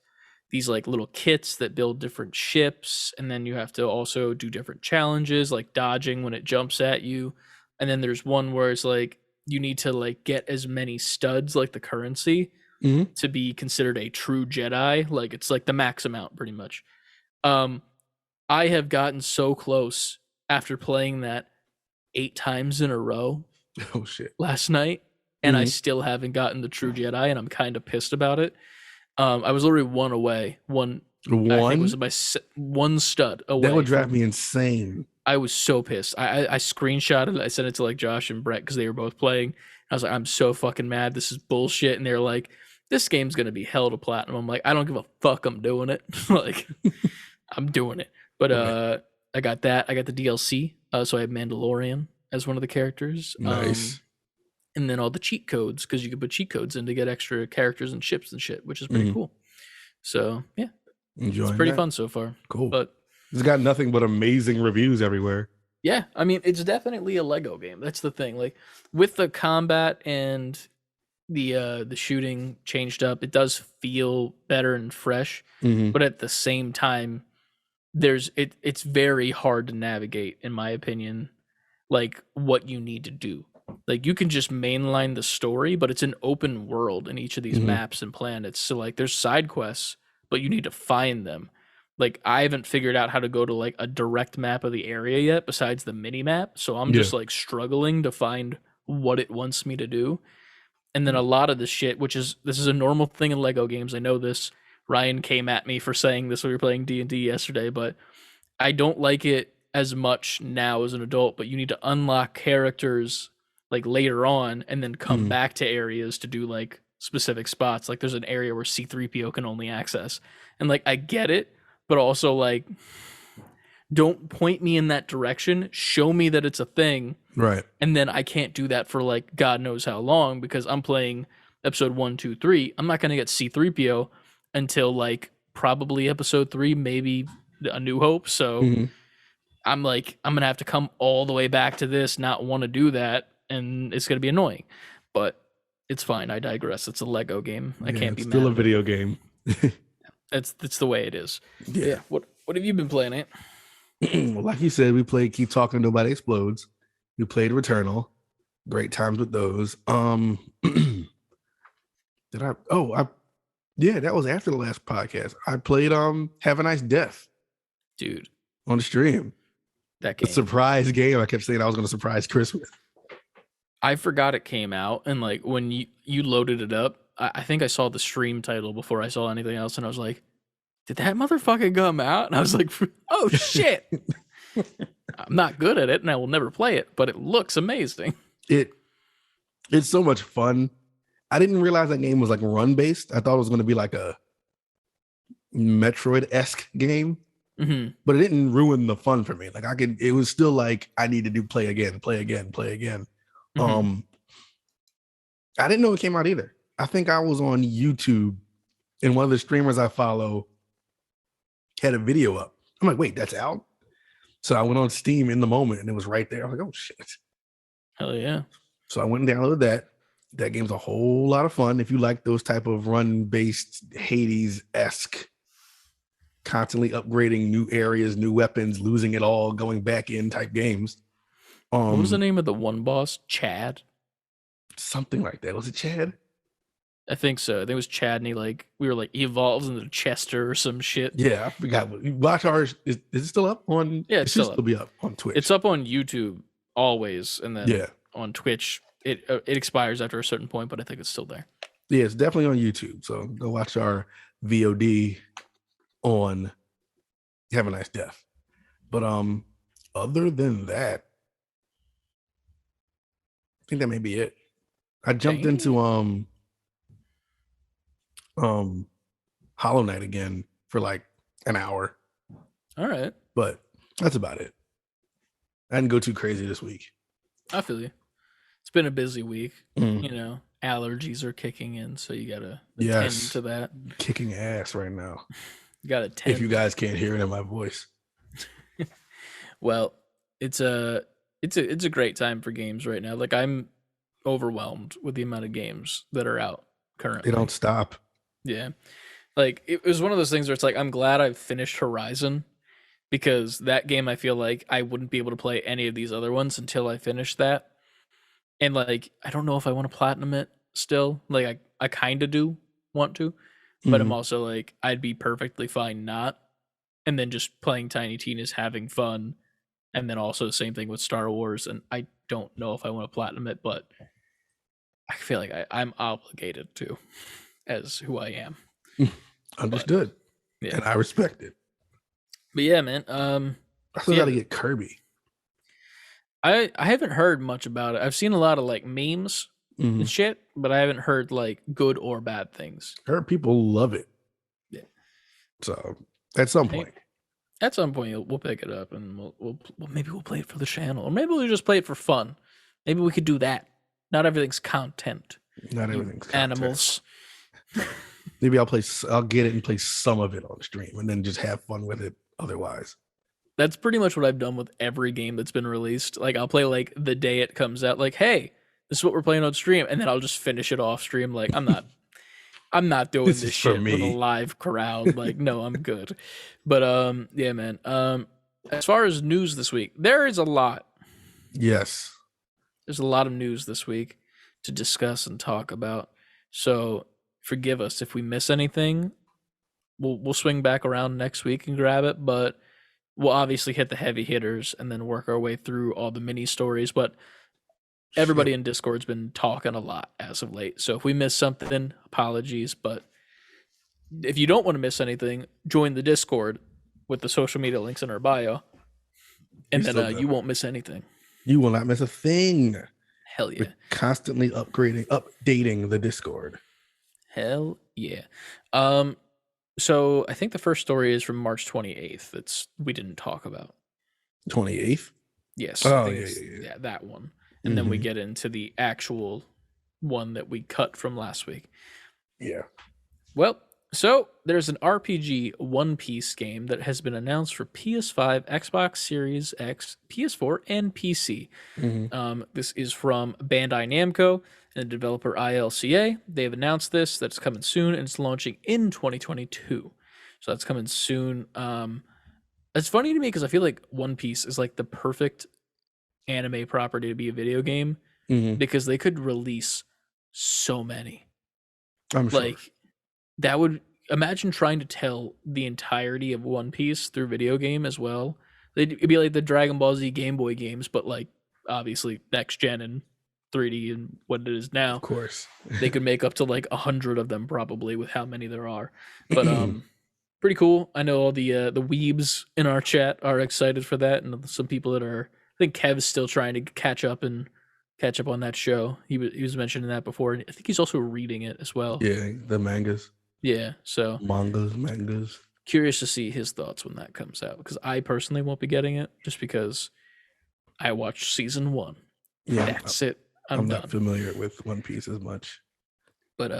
these like little kits that build different ships, and then you have to also do different challenges like dodging when it jumps at you. And then there's one where it's like you need to like get as many studs like the currency Mm-hmm. to be considered a true Jedi. Like it's like the max amount pretty much. Um I have gotten so close after playing that 8 times in a row Oh shit. last night, and I Mm-hmm. still haven't gotten the true Jedi, and I'm kind of pissed about it. I was literally one away. I think it was One my one stud that would away drive from. me insane. I was so pissed. I screenshotted it. I sent it to like Josh and Brett because they were both playing. I was like, I'm so fucking mad. This is bullshit. And they're like, this game's gonna be hell to platinum. I'm like, I don't give a fuck. I'm doing it. Like, I'm doing it. But Right. I got that. I got the DLC. So I have Mandalorian as one of the characters. Nice. And then all the cheat codes because you can put cheat codes in to get extra characters and ships and shit, which is pretty Mhm. cool. So yeah, it's Enjoying pretty that. fun so far. Cool. But It's got nothing but amazing reviews everywhere. yeah, I mean, it's definitely a Lego game. That's the thing. Like with the combat and the shooting changed up, it does feel better and fresh. Mm-hmm. But at the same time, it's very hard to navigate, in my opinion, like what you need to do. Like you can just mainline the story, but it's an open world in each of these Mhm. maps and planets. So like there's side quests, but you need to find them. Like I haven't figured out how to go to like a direct map of the area yet besides the mini map. So I'm just like struggling to find what it wants me to do. And then a lot of the shit, this is a normal thing in Lego games. I know this. Ryan came at me for saying this when we were playing D&D yesterday, but I don't like it as much now as an adult, but you need to unlock characters like later on and then come Mhm. back to areas to do like specific spots. Like there's an area where C3PO can only access. And like I get it, but also like don't point me in that direction. Show me that it's a thing. Right. And then I can't do that for like God knows how long because I'm playing episode 1, 2, 3. I'm not gonna get C3PO until like probably episode 3, maybe A New Hope. So Mhm. I'm like, I'm gonna have to come all the way back to this, not want to do that, and it's gonna be annoying. But it's fine. I digress. It's a Lego game. I can't be it's mad. still a at it. video game. It's the way it is. Yeah. Yeah. What have you been playing, Ant? Well, like you said, we played Keep Talking Nobody Explodes. We played Returnal. Great times with those. Did I? Yeah, that was after the last podcast. I played Have a Nice Death Dude, on the stream. that The game. surprise game. I kept saying I was going to surprise Chris with. I forgot it came out, and like when you loaded it up, I think I saw the stream title before I saw anything else, and I was like, "Did that motherfucker come out?" And I was like, "Oh shit!" I'm not good at it, and I will never play it, but it looks amazing. It's so much fun. I didn't realize that game was like run based. I thought it was going to be like a Metroid-esque game, Mm-hmm. but it didn't ruin the fun for me. Like it was still like I needed to play again, play again, play again. Mm-hmm. I didn't know it came out either. I think I was on YouTube and one of the streamers I follow had a video up. I'm like, wait, that's out? So I went on Steam in the moment and it was right there. I was like, oh shit. Hell yeah. So I went and downloaded that. That game's a whole lot of fun. If you like those type of run-based Hades-esque, constantly upgrading new areas, new weapons, losing it all, going back in type games. What was the name of the one boss? Chad? Something like that. Was it Chad? I think so. I think it was Chad, and he evolves into Chester or some shit. Yeah, I forgot. Watch ours. Is it still up on? Yeah, It it's should still still up. be up on Twitch. It's up on YouTube always, and then Yeah. on Twitch it expires after a certain point, but I think it's still there. Yeah, it's definitely on YouTube. So go watch our VOD on Have a Nice Death. But other than that, I think that may be it. I jumped into Hollow Knight again for like an hour. All right. But that's about it. I didn't go too crazy this week. I feel you. It's been a busy week. Mm. You know, allergies are kicking in, so you gotta tend Yes. to that. Kicking ass right now. You gotta tend. If you guys can't hear it in my voice. Well, it's a great time for games right now. Like, I'm overwhelmed with the amount of games that are out currently. They don't stop. Yeah. Like, it was one of those things where it's like, I'm glad I've finished Horizon, because that game, I feel like I wouldn't be able to play any of these other ones until I finish that. And like, I don't know if I want to platinum it still. Like, I kind of do want to, but I'm also like, I'd be perfectly fine not. And then just playing Tiny Tina's, having fun. And then also the same thing with Star Wars. And I don't know if I want to platinum it, but I feel like I'm obligated to, as who I am. Understood. But, yeah. And I respect it. But yeah, man. I still gotta get Kirby. I haven't heard much about it. I've seen a lot of like memes and shit, but I haven't heard like good or bad things. I heard people love it. Yeah. So at some point. At some point, we'll pick it up, and maybe we'll play it for the channel, or maybe we'll just play it for fun. Maybe we could do that. Not everything's content. Not everything's content. Animals. Maybe I'll get it and play some of it on stream, and then just have fun with it. Otherwise, that's pretty much what I've done with every game that's been released. Like, I'll play like the day it comes out. Like, hey, this is what we're playing on stream, and then I'll just finish it off stream. Like, I'm not doing this shit with a live crowd. Like, no, I'm good. But yeah, man. As far as news this week, there is a lot. Yes. There's a lot of news this week to discuss and talk about. So forgive us if we miss anything. We'll swing back around next week and grab it, but we'll obviously hit the heavy hitters and then work our way through all the mini stories. But everybody in Discord's been talking a lot as of late. So if we miss something, apologies. But if you don't want to miss anything, join the Discord with the social media links in our bio. And then you won't miss anything. You will not miss a thing. Hell yeah. We're constantly updating the Discord. Hell yeah. So I think the first story is from March 28th. We didn't talk about. 28th? Yes. Oh, yeah, that one. And then we get into the actual one that we cut from last week. Yeah. Well, so there's an RPG One Piece game that has been announced for PS5, Xbox Series X, PS4, and PC. This is from Bandai Namco and the developer ILCA. They've announced this, that it's coming soon, and it's launching in 2022. So that's coming soon. It's funny to me because I feel like One Piece is like the perfect anime property to be a video game because they could release so many. I'm sure. Like, that would, imagine trying to tell the entirety of One Piece through video game as well. It'd be like the Dragon Ball Z Game Boy games, but like obviously next gen and 3D and what it is now. Of course. They could make up to like 100 of them probably with how many there are. But pretty cool. I know all the weebs in our chat are excited for that, and some people that are, I think Kev's still trying to catch up on that show. He was mentioning that before. I think he's also reading it as well. Yeah, the mangas. Yeah, so mangas. Curious to see his thoughts when that comes out, because I personally won't be getting it just because I watched season 1. Yeah, that's it. I'm done. Not familiar with One Piece as much. But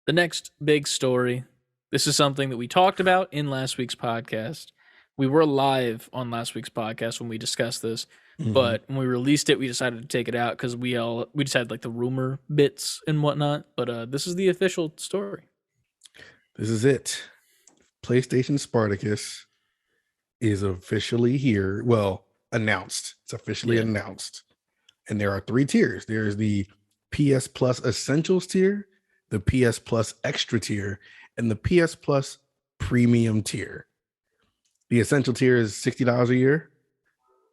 the next big story, this is something that we talked about in last week's podcast, we were live on last week's podcast when we discussed this, Mhm. but when we released it, we decided to take it out because we just had like the rumor bits and whatnot. But this is the official story. This is it. PlayStation Spartacus is officially here. Well, announced. It's officially announced. And there are 3 tiers. There's the PS Plus Essentials tier, the PS Plus Extra tier, and the PS Plus Premium tier. The Essential tier is $60 a year,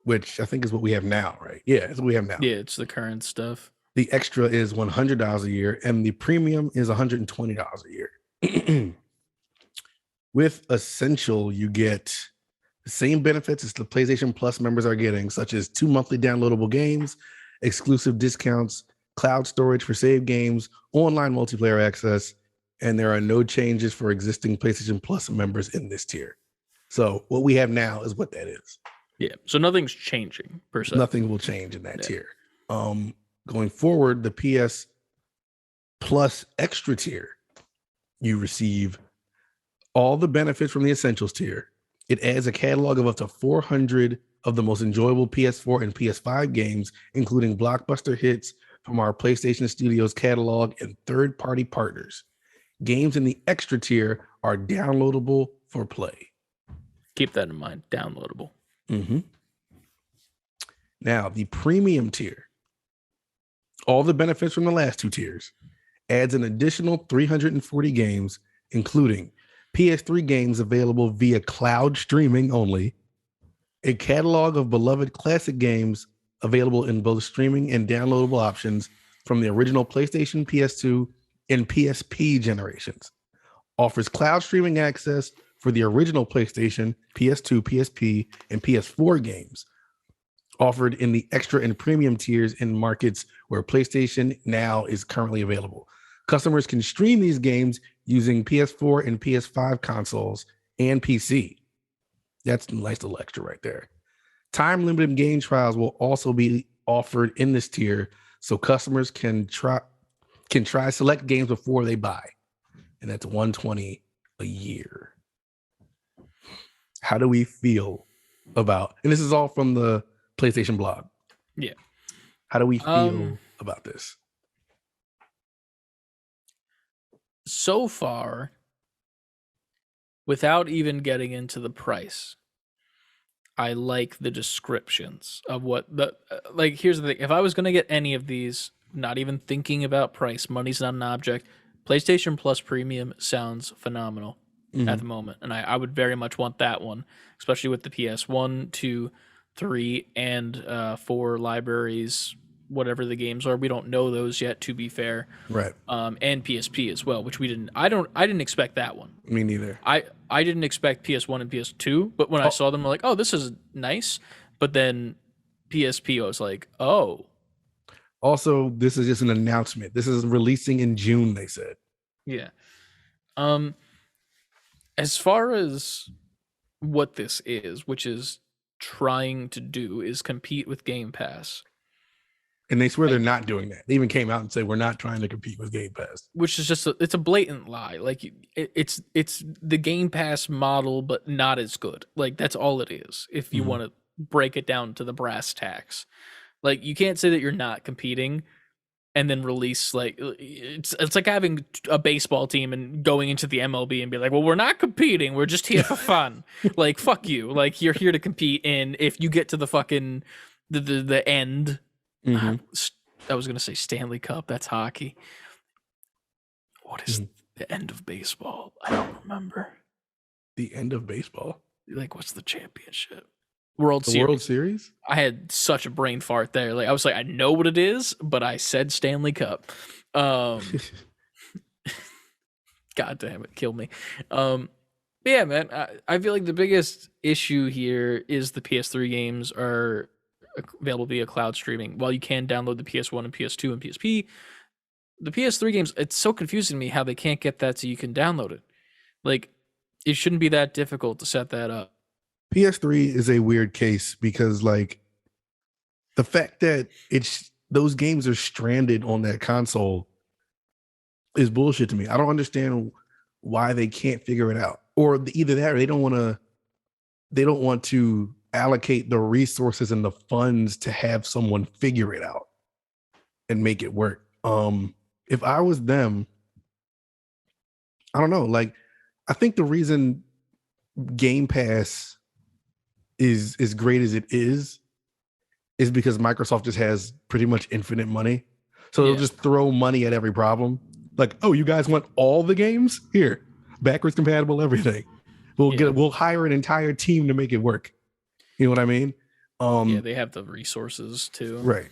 which I think is what we have now, right? Yeah, it's what we have now. Yeah, it's the current stuff. The Extra is $100 a year, and the Premium is $120 a year. With Essential, you get the same benefits as the PlayStation Plus members are getting, such as 2 monthly downloadable games, exclusive discounts, cloud storage for save games, online multiplayer access, and there are no changes for existing PlayStation Plus members in this tier. So what we have now is what that is. Yeah. So nothing's changing per se. Nothing will change in that tier. Going forward, the PS Plus Extra tier, you receive all the benefits from the Essentials tier. It adds a catalog of up to 400 of the most enjoyable PS4 and PS5 games, including blockbuster hits from our PlayStation Studios catalog and third-party partners. Games in the Extra tier are downloadable for play. Keep that in mind. Downloadable. Mm-hmm. Now, the Premium tier, all the benefits from the last 2 tiers, adds an additional 340 games, including PS3 games available via cloud streaming only, a catalog of beloved classic games available in both streaming and downloadable options from the original PlayStation, PS2, and PSP generations, offers cloud streaming access for the original PlayStation, PS2, PSP, and PS4 games, offered in the Extra and Premium tiers in markets where PlayStation Now is currently available. Customers can stream these games using PS4 and PS5 consoles and PC. That's a nice little extra right there. Time-limited game trials will also be offered in this tier, so customers can try select games before they buy, and that's $120 a year. How do we feel about? And this is all from the PlayStation blog. Yeah. How do we feel about this? So far, without even getting into the price, I like the descriptions of what the like. Here's the thing: if I was going to get any of these, not even thinking about price, money's not an object. PlayStation Plus Premium sounds phenomenal at the moment, and I would very much want that one, especially with the PS1, 2, 3, and 4 libraries. Whatever the games are, we don't know those yet, to be fair. Right. And PSP as well, which we didn't. I didn't expect that one. Me neither. I didn't expect PS1 and PS2, but when I saw them, I'm like, oh, this is nice. But then PSP, I was like, oh. Also, this is just an announcement. This is releasing in June, they said. Yeah. As far as what this is, which is trying to do, is compete with Game Pass. And they swear they're not doing that. They even came out and said, we're not trying to compete with Game Pass. Which is just it's a blatant lie. Like it's the Game Pass model, but not as good. Like that's all it is. If you want to break it down to the brass tacks, like you can't say that you're not competing and then release like it's like having a baseball team and going into the MLB and be like, well, we're not competing. We're just here for fun. Like, fuck you. Like you're here to compete. And if you get to the fucking the end, I was gonna say Stanley Cup. That's hockey. What is the end of baseball? I don't remember. The end of baseball? Like, what's the championship? World Series. World Series? I had such a brain fart there. Like I was like, I know what it is, but I said Stanley Cup. God damn it, kill me. Yeah, man. I feel like the biggest issue here is the PS3 games are available via cloud streaming. While you can download the PS1 and PS2 and PSP, the PS3 games, it's so confusing to me how they can't get that so you can download it. Like, it shouldn't be that difficult to set that up. PS3 is a weird case because, like, the fact that those games are stranded on that console is bullshit to me. I don't understand why they can't figure it out. Or either that or they don't want to they don't want to allocate the resources and the funds to have someone figure it out and make it work. If I was them, I don't know. Like, I think the reason Game Pass is as great as it is because Microsoft just has pretty much infinite money. So they'll just throw money at every problem. Like, oh, you guys want all the games? Here, backwards compatible, everything. We'll hire an entire team to make it work. You know what I mean? They have the resources too. Right.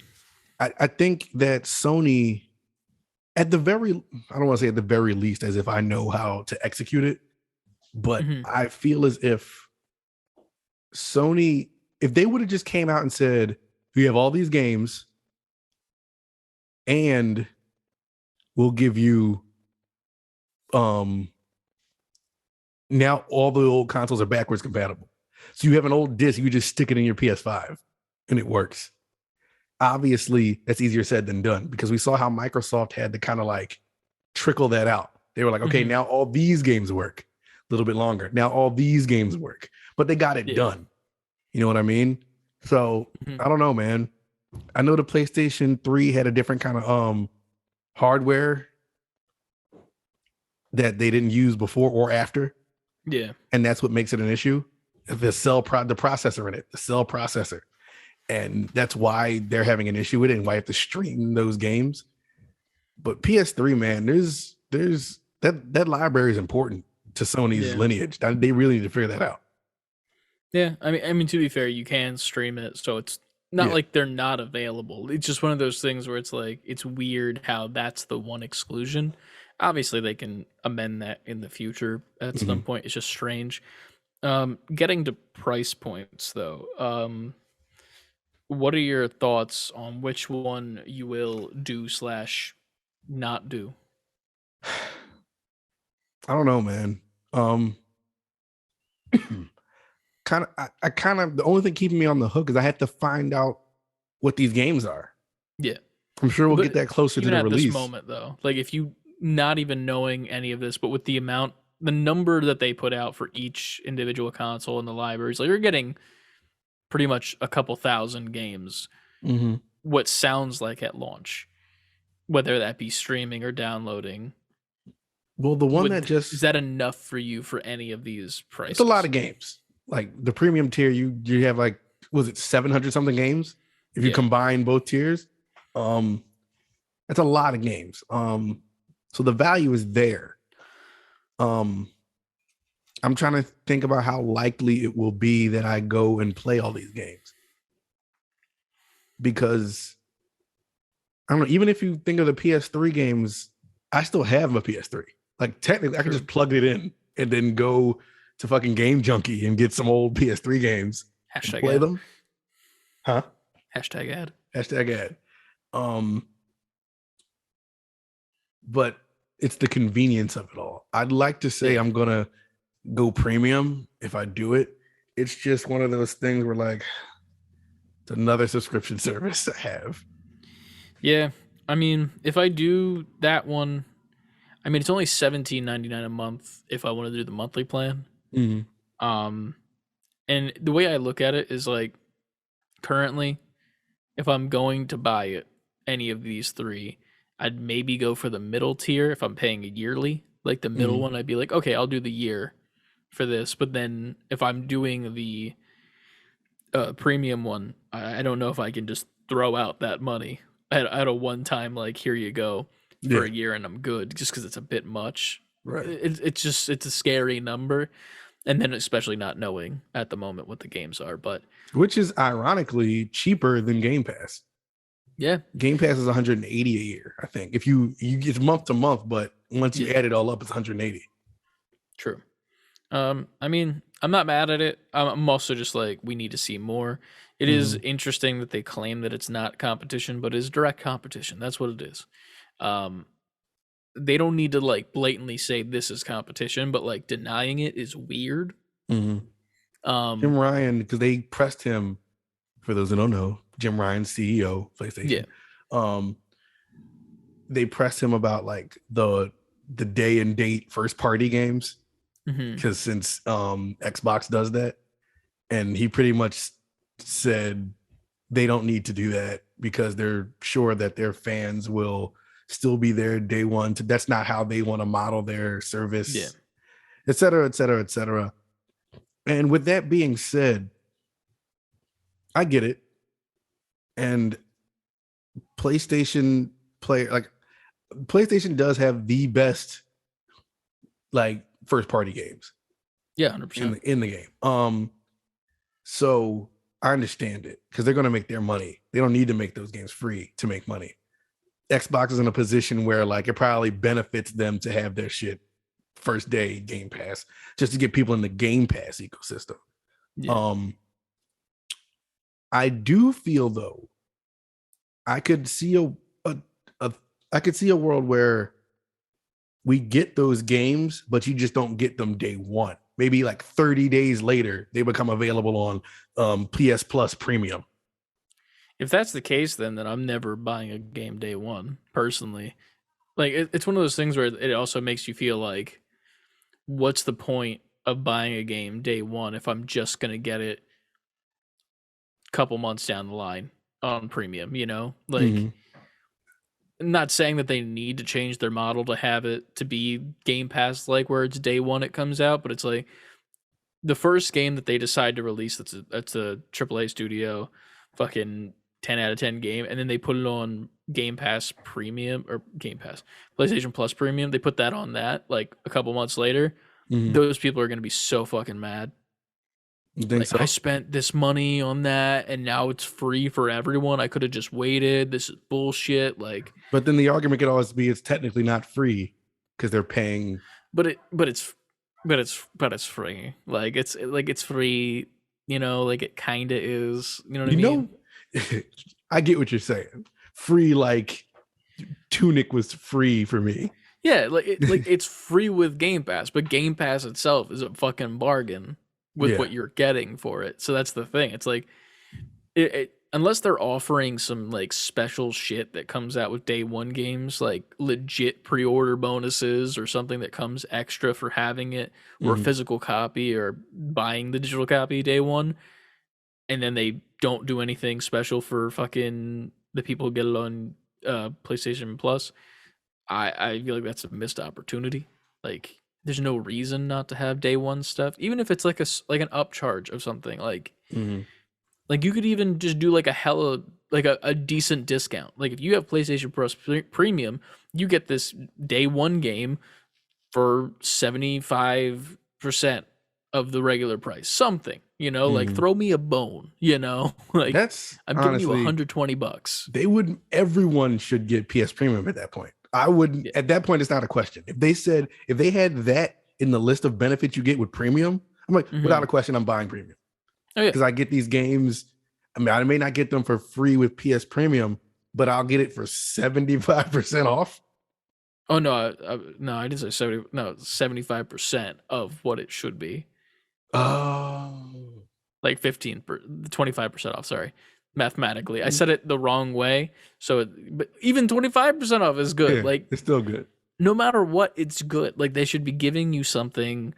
I think that Sony, at the very, I don't want to say at the very least, as if I know how to execute it, but I feel as if Sony, if they would have just came out and said, we have all these games and we'll give you now all the old consoles are backwards compatible. So you have an old disc, you just stick it in your PS5 and it works. Obviously, that's easier said than done because we saw how Microsoft had to kind of like trickle that out. They were like, okay, now all these games work a little bit longer. Now all these games work, but they got it done. You know what I mean? So I don't know, man. I know the PlayStation 3 had a different kind of hardware that they didn't use before or after. Yeah. And that's what makes it an issue. The processor in it, the cell processor. And that's why they're having an issue with it and why you have to stream those games. But PS3, man, there's that library is important to Sony's lineage. They really need to figure that out. Yeah, I mean, to be fair, you can stream it, so it's not like they're not available. It's just one of those things where it's like it's weird how that's the one exclusion. Obviously, they can amend that in the future at some point. It's just strange. Getting to price points, though. What are your thoughts on which one you will do / not do? I don't know, man. I kind of the only thing keeping me on the hook is I have to find out what these games are. Yeah, I'm sure we'll get that closer to the release. This moment, though, like if you not even knowing any of this, but with the number that they put out for each individual console in the libraries, like you're getting pretty much a couple thousand games. What sounds like at launch, whether that be streaming or downloading. Well, the one that just is that enough for you for any of these prices? It's a lot of games. Like the premium tier, you have like, was it 700 something games? If you combine both tiers, that's a lot of games. So the value is there. I'm trying to think about how likely it will be that I go and play all these games. Because I don't know, even if you think of the PS3 games, I still have a PS3. Like technically, I can just plug it in and then go to fucking Game Junkie and get some old PS3 games. Hashtag play ad. them. Huh? Hashtag ad. Hashtag ad. But it's the convenience of it all. I'd like to say I'm gonna go premium if I do it. It's just one of those things where like it's another subscription service I have. Yeah. I mean, if I do that one, I mean it's only $17.99 a month if I want to do the monthly plan. And the way I look at it is like currently, if I'm going to buy it, any of these three, I'd maybe go for the middle tier if I'm paying a yearly. Like the middle one, I'd be like, okay, I'll do the year for this. But then if I'm doing the premium one, I don't know if I can just throw out that money at a one time, like, here you go for a year and I'm good, just because it's a bit much. Right. It's a scary number. And then especially not knowing at the moment what the games are, but which is ironically cheaper than Game Pass. Yeah. Game Pass is 180 a year, I think. If you it's month to month, but once you add it all up, it's 180. True. I mean, I'm not mad at it. I'm also just like, we need to see more. It is interesting that they claim that it's not competition, but it's direct competition. That's what it is. They don't need to like blatantly say this is competition, but like denying it is weird. Jim Ryan, because they pressed him, for those who don't know, Jim Ryan, CEO, PlayStation. They pressed him about like the day and date first party games. Because since Xbox does that, and he pretty much said they don't need to do that because they're sure that their fans will still be there day one. That's not how they want to model their Yeah. service, et cetera, et cetera, et cetera. And with that being said, I get it. And PlayStation player, like PlayStation does have the best like first party games Yeah, 100%. in the game. So I understand it because they're going to make their money. They don't need to make those games free to make money. Xbox is in a position where like it probably benefits them to have their shit first day Game Pass just to get people in the Game Pass ecosystem. Yeah. I do feel though I could see a I could see a world where we get those games, but you just don't get them day one. Maybe like 30 days later, they become available on PS Plus Premium. If that's the case, then I'm never buying a game day one, personally. Like, it's one of those things where it also makes you feel like, what's the point of buying a game day one if I'm just going to get it a couple months down the line on premium, you know? Like, not saying that they need to change their model to have it to be Game Pass like where it's day one it comes out, but it's like the first game that they decide to release that's a AAA studio, fucking 10 out of 10 game, and then they put it on Game Pass Premium or Game Pass PlayStation Plus Premium. They put that on that like a couple months later. Those people are gonna be so fucking mad. You think Like, so? I spent this money on that and now it's free for everyone. I could have just waited. This is bullshit. Like, But then the argument could always be it's technically not free because they're paying. but it's free. Like, it's free, you know, like it kind of is, you know what I mean? I get what you're saying. Free, like Tunic was free for me. Yeah, like it's free with Game Pass, but Game Pass itself is a fucking bargain with Yeah. what you're getting for it. So that's the thing. It's like unless they're offering some like special shit that comes out with day one games, like legit pre-order bonuses or something that comes extra for having it, or a physical copy or buying the digital copy day one, and then they don't do anything special for fucking the people who get it on PlayStation Plus. I feel like that's a missed opportunity. Like, there's no reason not to have day one stuff, even if it's like an upcharge of something. Like you could even just do like a decent discount. Like, if you have PlayStation Plus Premium, you get this day one game for 75% of the regular price. Something, you know, like throw me a bone, you know, like That's I'm giving you honestly $120. they would everyone should get PS Premium at that point. I would at that point it's not a question. If they had that in the list of benefits you get with premium, I'm like, without a question, I'm buying premium. Oh yeah. Because I get these games. I mean, I may not get them for free with PS Premium, but I'll get it for 75% off. Oh no, no, I didn't say 70. No, 75% of what it should be. Oh, Like 25% off. Sorry, mathematically, I said it the wrong way. So, but even 25% off is good. yeah, Like, it's still good. no matter what, it's good. Like, they should be giving you something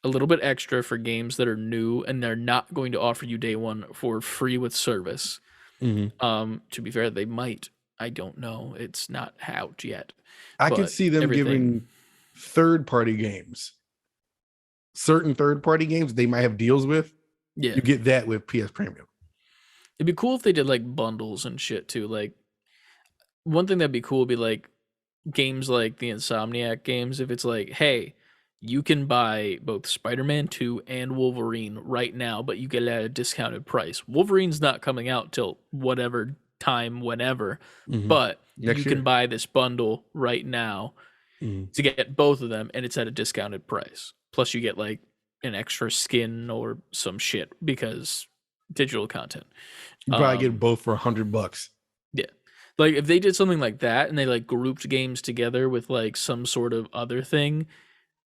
a little bit extra for games that are new, and they're not going to offer you day one for free with service. To be fair, they might. I don't know. It's not out yet. I could But see them giving third-party games, certain third-party games they might have deals with. Yeah, You get that with PS Premium. it'd be cool if they did like bundles and shit too. Like, one thing that'd be cool would be like games like the Insomniac games. If it's like, hey, you can buy both Spider-Man 2 and Wolverine right now, but you get it at a discounted price. Wolverine's not coming out till whatever time, whenever, but Next you year. can buy this bundle right now to get both of them, and it's at a discounted price. Plus, you get like an extra skin or some shit because digital content. You probably get both for $100. Yeah. Like, if they did something like that and they like grouped games together with like some sort of other thing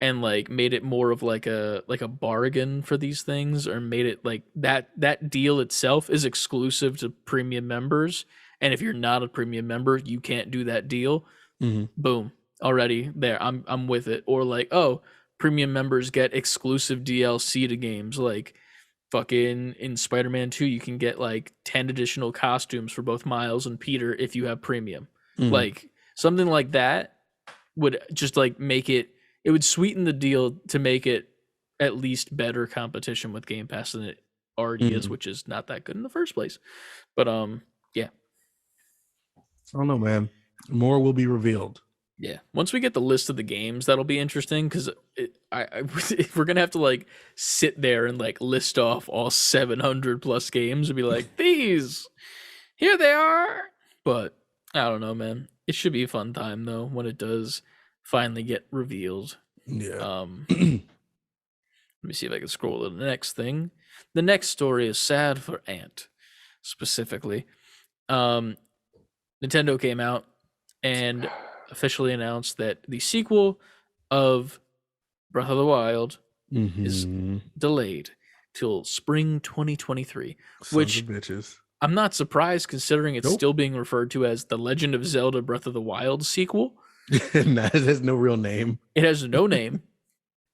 and like made it more of like a bargain for these things, or made it like that deal itself is exclusive to premium members, and if you're not a premium member, you can't do that deal. Boom. Already there. I'm with it. Or like, oh, premium members get exclusive DLC to games. Like, fucking in Spider-Man 2, you can get like 10 additional costumes for both Miles and Peter if you have premium. Like something like that would just like make it would sweeten the deal to make it at least better competition with Game Pass than it already is, which is not that good in the first place. But yeah. I don't know, man. More will be revealed. Yeah, once we get the list of the games, that'll be interesting because if we're gonna have to like sit there and like list off all 700 plus games and be like, these, here they are. But I don't know, man. It should be a fun time though when it does finally get revealed. Yeah. Let me see if I can scroll to the next thing. The next story is sad for Ant, specifically. Nintendo came out and officially announced that the sequel of Breath of the Wild is delayed till spring 2023, which of bitches. I'm not surprised considering it's still being referred to as The Legend of Zelda Breath of the Wild sequel. It has no real name. It has no name.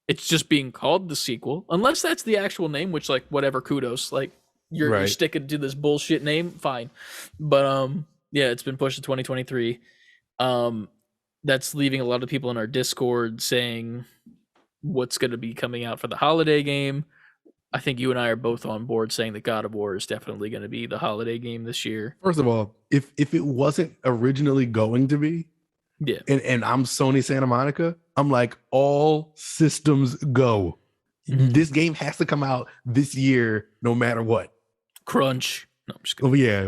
It's just being called the sequel, unless that's the actual name, which like whatever, kudos. Like you're sticking to this bullshit name, fine. But yeah, it's been pushed to 2023. That's leaving a lot of people in our Discord saying what's going to be coming out for the holiday game. I think you and I are both on board saying that God of War is definitely going to be the holiday game this year. First of all, if it wasn't originally going to be, yeah, and I'm Sony Santa Monica, I'm like, all systems go. This game has to come out this year, no matter what. Crunch. No, I'm just kidding. Oh yeah, I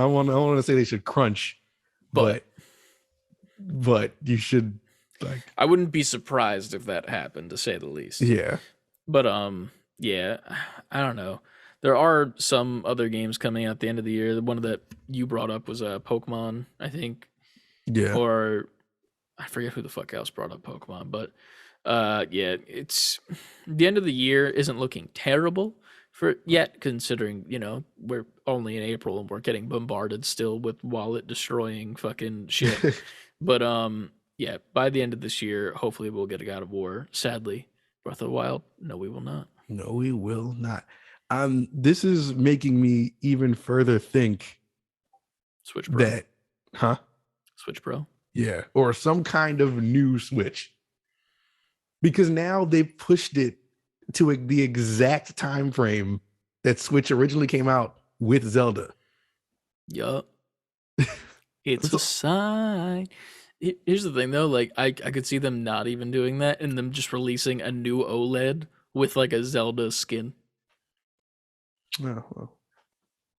want to say they should crunch, but you should like. I wouldn't be surprised if that happened, to say the least. Yeah, but yeah, I don't know. There are some other games coming out at the end of the year. The one that you brought up was Pokemon, I think. Yeah. Or I forget who the fuck else brought up Pokemon, but yeah, it's the end of the year isn't looking terrible for yet, considering, you know, we're only in April and we're getting bombarded still with wallet destroying fucking shit. But yeah, by the end of this year, hopefully we'll get a God of War. Sadly, Breath of the Wild, no, we will not. No, we will not. This is making me even further think Switch Pro. Switch Pro? Yeah, or some kind of new Switch. Because now they pushed it to the exact time frame that Switch originally came out with Zelda. Yup. It's a sign. Here's the thing, though. Like, I could see them not even doing that and them just releasing a new OLED with, like, a Zelda skin. Oh, well.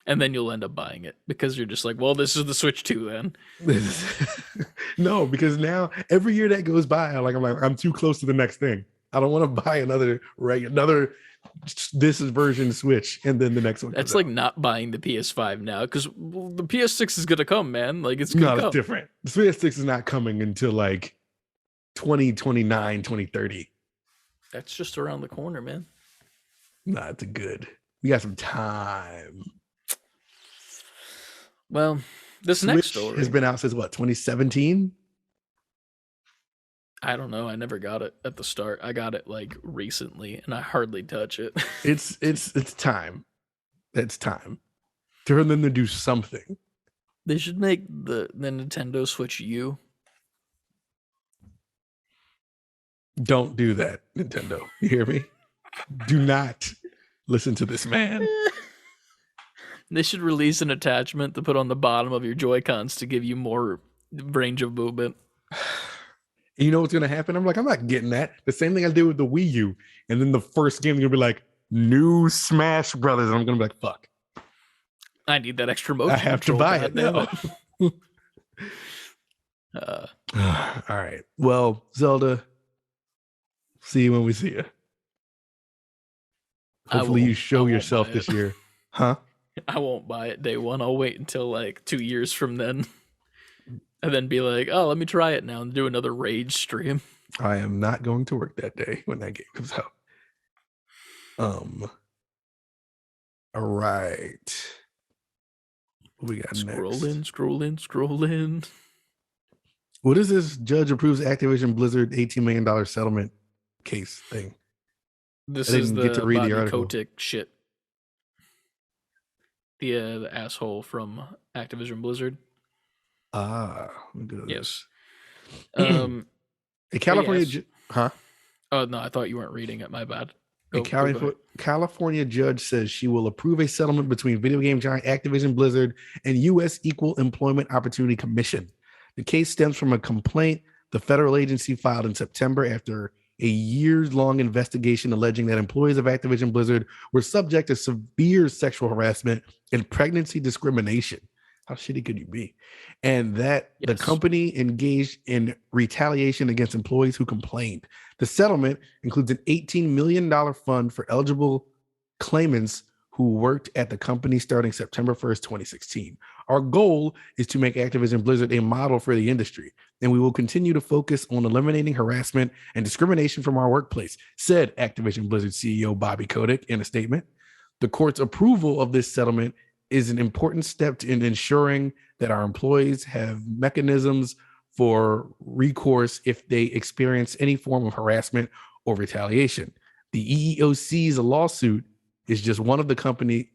And then you'll end up buying it because you're just like, well, this is the Switch 2 then. No, because now every year that goes by, I'm too close to the next thing. I don't want to buy another this is version Switch and then the next one. That's like not buying the PS5 now because the PS6 is gonna come, man. Like it's gonna come. It's different. The PS6 is not coming until like 2029, 2030. That's just around the corner, man. Nah, it's good. We got some time. Well, this Switch next story has been out since what, 2017? I don't know. I never got it at the start. I got it like recently, and I hardly touch it. It's time. It's time for them to do something. They should make the Nintendo Switch U. Don't do that, Nintendo. You hear me? Do not listen to this man. They should release an attachment to put on the bottom of your Joy-Cons to give you more range of movement. You know what's going to happen? I'm not getting that. The same thing I did with the Wii U. And then the first game, you'll be like, new Smash Brothers. And I'm going to be like, fuck. I need that extra motion. I have to buy it now. All right. Well, Zelda, see you when we see you. Hopefully you show yourself this year. Huh? I won't buy it day one. I'll wait until like 2 years from then. And then be like, oh, let me try it now and do another rage stream. I am not going to work that day when that game comes out. All right. What we got next? Scroll in. What is this judge approves Activision Blizzard $18 million settlement case thing? This is the Bobby Kotick shit. the asshole from Activision Blizzard. Look at Yes. this. A But California, yes. huh? Oh no, I thought you weren't reading it. My bad. A Go ahead. California judge says she will approve a settlement between video game giant Activision Blizzard and U.S. Equal Employment Opportunity Commission. The case stems from a complaint the federal agency filed in September after a years-long investigation alleging that employees of Activision Blizzard were subject to severe sexual harassment and pregnancy discrimination. How shitty could you be? And that the Yes. company engaged in retaliation against employees who complained. The settlement includes an $18 million fund for eligible claimants who worked at the company starting September 1st, 2016. Our goal is to make Activision Blizzard a model for the industry, and we will continue to focus on eliminating harassment and discrimination from our workplace, said Activision Blizzard CEO Bobby Kotick in a statement. The court's approval of this settlement is an important step in ensuring that our employees have mechanisms for recourse if they experience any form of harassment or retaliation. The EEOC's lawsuit is just one the company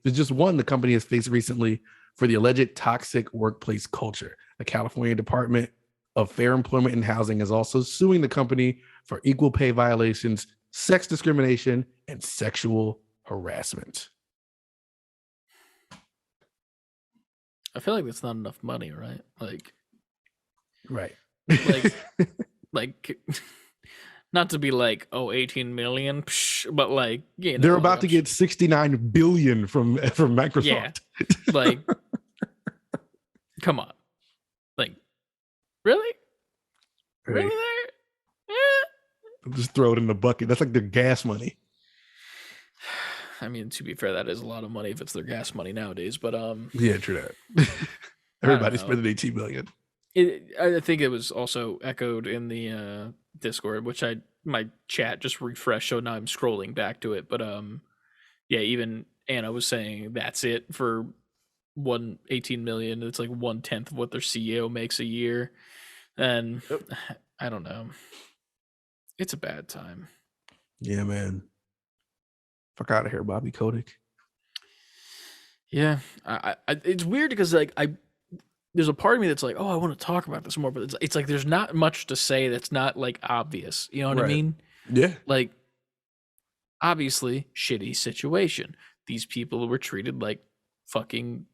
has faced recently for the alleged toxic workplace culture. The California Department of Fair Employment and Housing is also suing the company for equal pay violations, sex discrimination, and sexual harassment. I feel like that's not enough money, right? Right. Like not to be like, oh, 18 million, but like, you know, they're about to get 69 billion from Microsoft. Yeah. Like, come on. Like, really? Right. Really there? Yeah. Just throw it in the bucket. That's like their gas money. I mean, to be fair, that is a lot of money if it's their gas money nowadays. But yeah, true that. Everybody's spending 18 million. I think it was also echoed in the Discord, which my chat just refreshed, so now I'm scrolling back to it. But yeah, even Anna was saying that's it for 18 million. It's like 1/10 of what their CEO makes a year, and I don't know. It's a bad time. Yeah, man. Fuck out of here, Bobby Kotick. Yeah, it's weird because like there's a part of me that's like, oh, I want to talk about this more, but it's like there's not much to say that's not like obvious. You know what I mean? Yeah. Like, obviously, shitty situation. These people were treated like fucking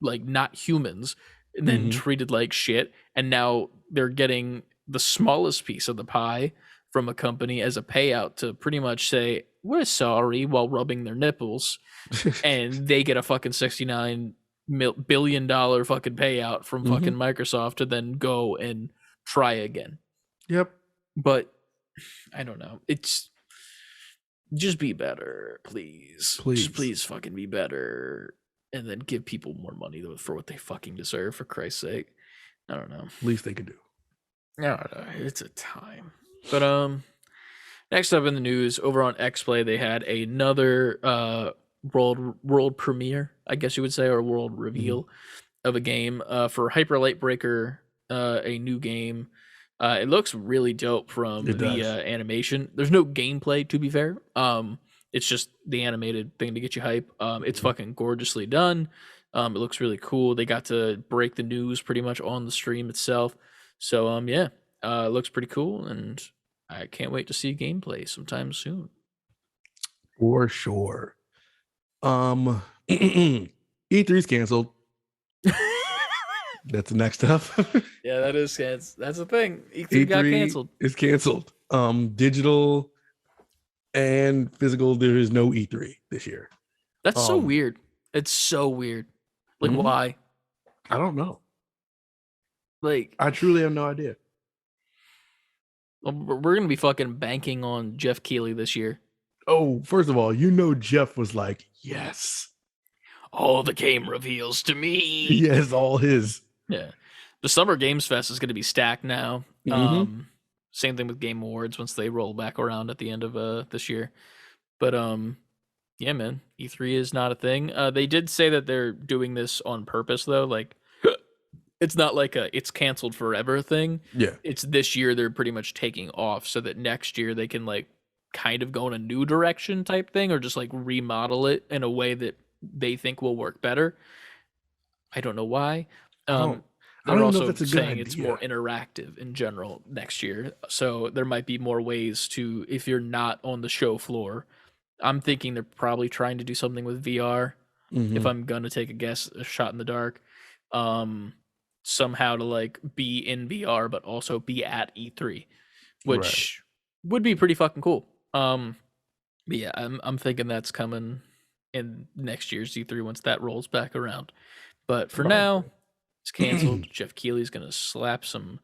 like not humans, and then treated like shit, and now they're getting the smallest piece of the pie from a company as a payout to pretty much say we're sorry while rubbing their nipples, and they get a fucking $69 billion fucking payout from fucking Microsoft to then go and try again. Yep. But I don't know. It's just be better, please. Just please fucking be better, and then give people more money for what they fucking deserve, for Christ's sake. I don't know. Least they could do. I don't know. It's a time. But next up in the news, over on XPlay, they had another world premiere, I guess you would say, or world reveal of a game for Hyper Light Breaker, a new game. It looks really dope from the animation. There's no gameplay, to be fair. It's just the animated thing to get you hype. It's fucking gorgeously done. It looks really cool. They got to break the news pretty much on the stream itself. So yeah, it looks pretty cool, and I can't wait to see gameplay sometime soon. For sure. E3's canceled. That's the next stuff. Yeah, that's the thing. E3 got canceled. It's canceled. Digital and physical, there is no E3 this year. That's so weird. It's so weird. Like, why? I don't know. Like, I truly have no idea. We're gonna be fucking banking on Jeff Keighley this year. Oh, first of all, Jeff was like, yes. All the game reveals to me. Yes, all his. Yeah. The Summer Games Fest is going to be stacked now. Same thing with Game Awards once they roll back around at the end of this year. But yeah, man, E3 is not a thing. They did say that they're doing this on purpose, though. Like, it's not like it's canceled forever thing. Yeah. It's this year they're pretty much taking off so that next year they can like kind of go in a new direction type thing, or just like remodel it in a way that they think will work better. I don't know why. I don't. Um, I don't they're even know if also that's a good saying it's more idea. interactive in general next year. So there might be more ways to, if you're not on the show floor. I'm thinking they're probably trying to do something with VR. If Hmm. I'm gonna take a guess, a shot in the dark, um, somehow to like be in VR but also be at E3, Right. which would be pretty fucking cool. But yeah, I'm thinking that's coming in next year's E3 once that rolls back around. But for now, Probably. it's canceled. Jeff Keighley's gonna slap some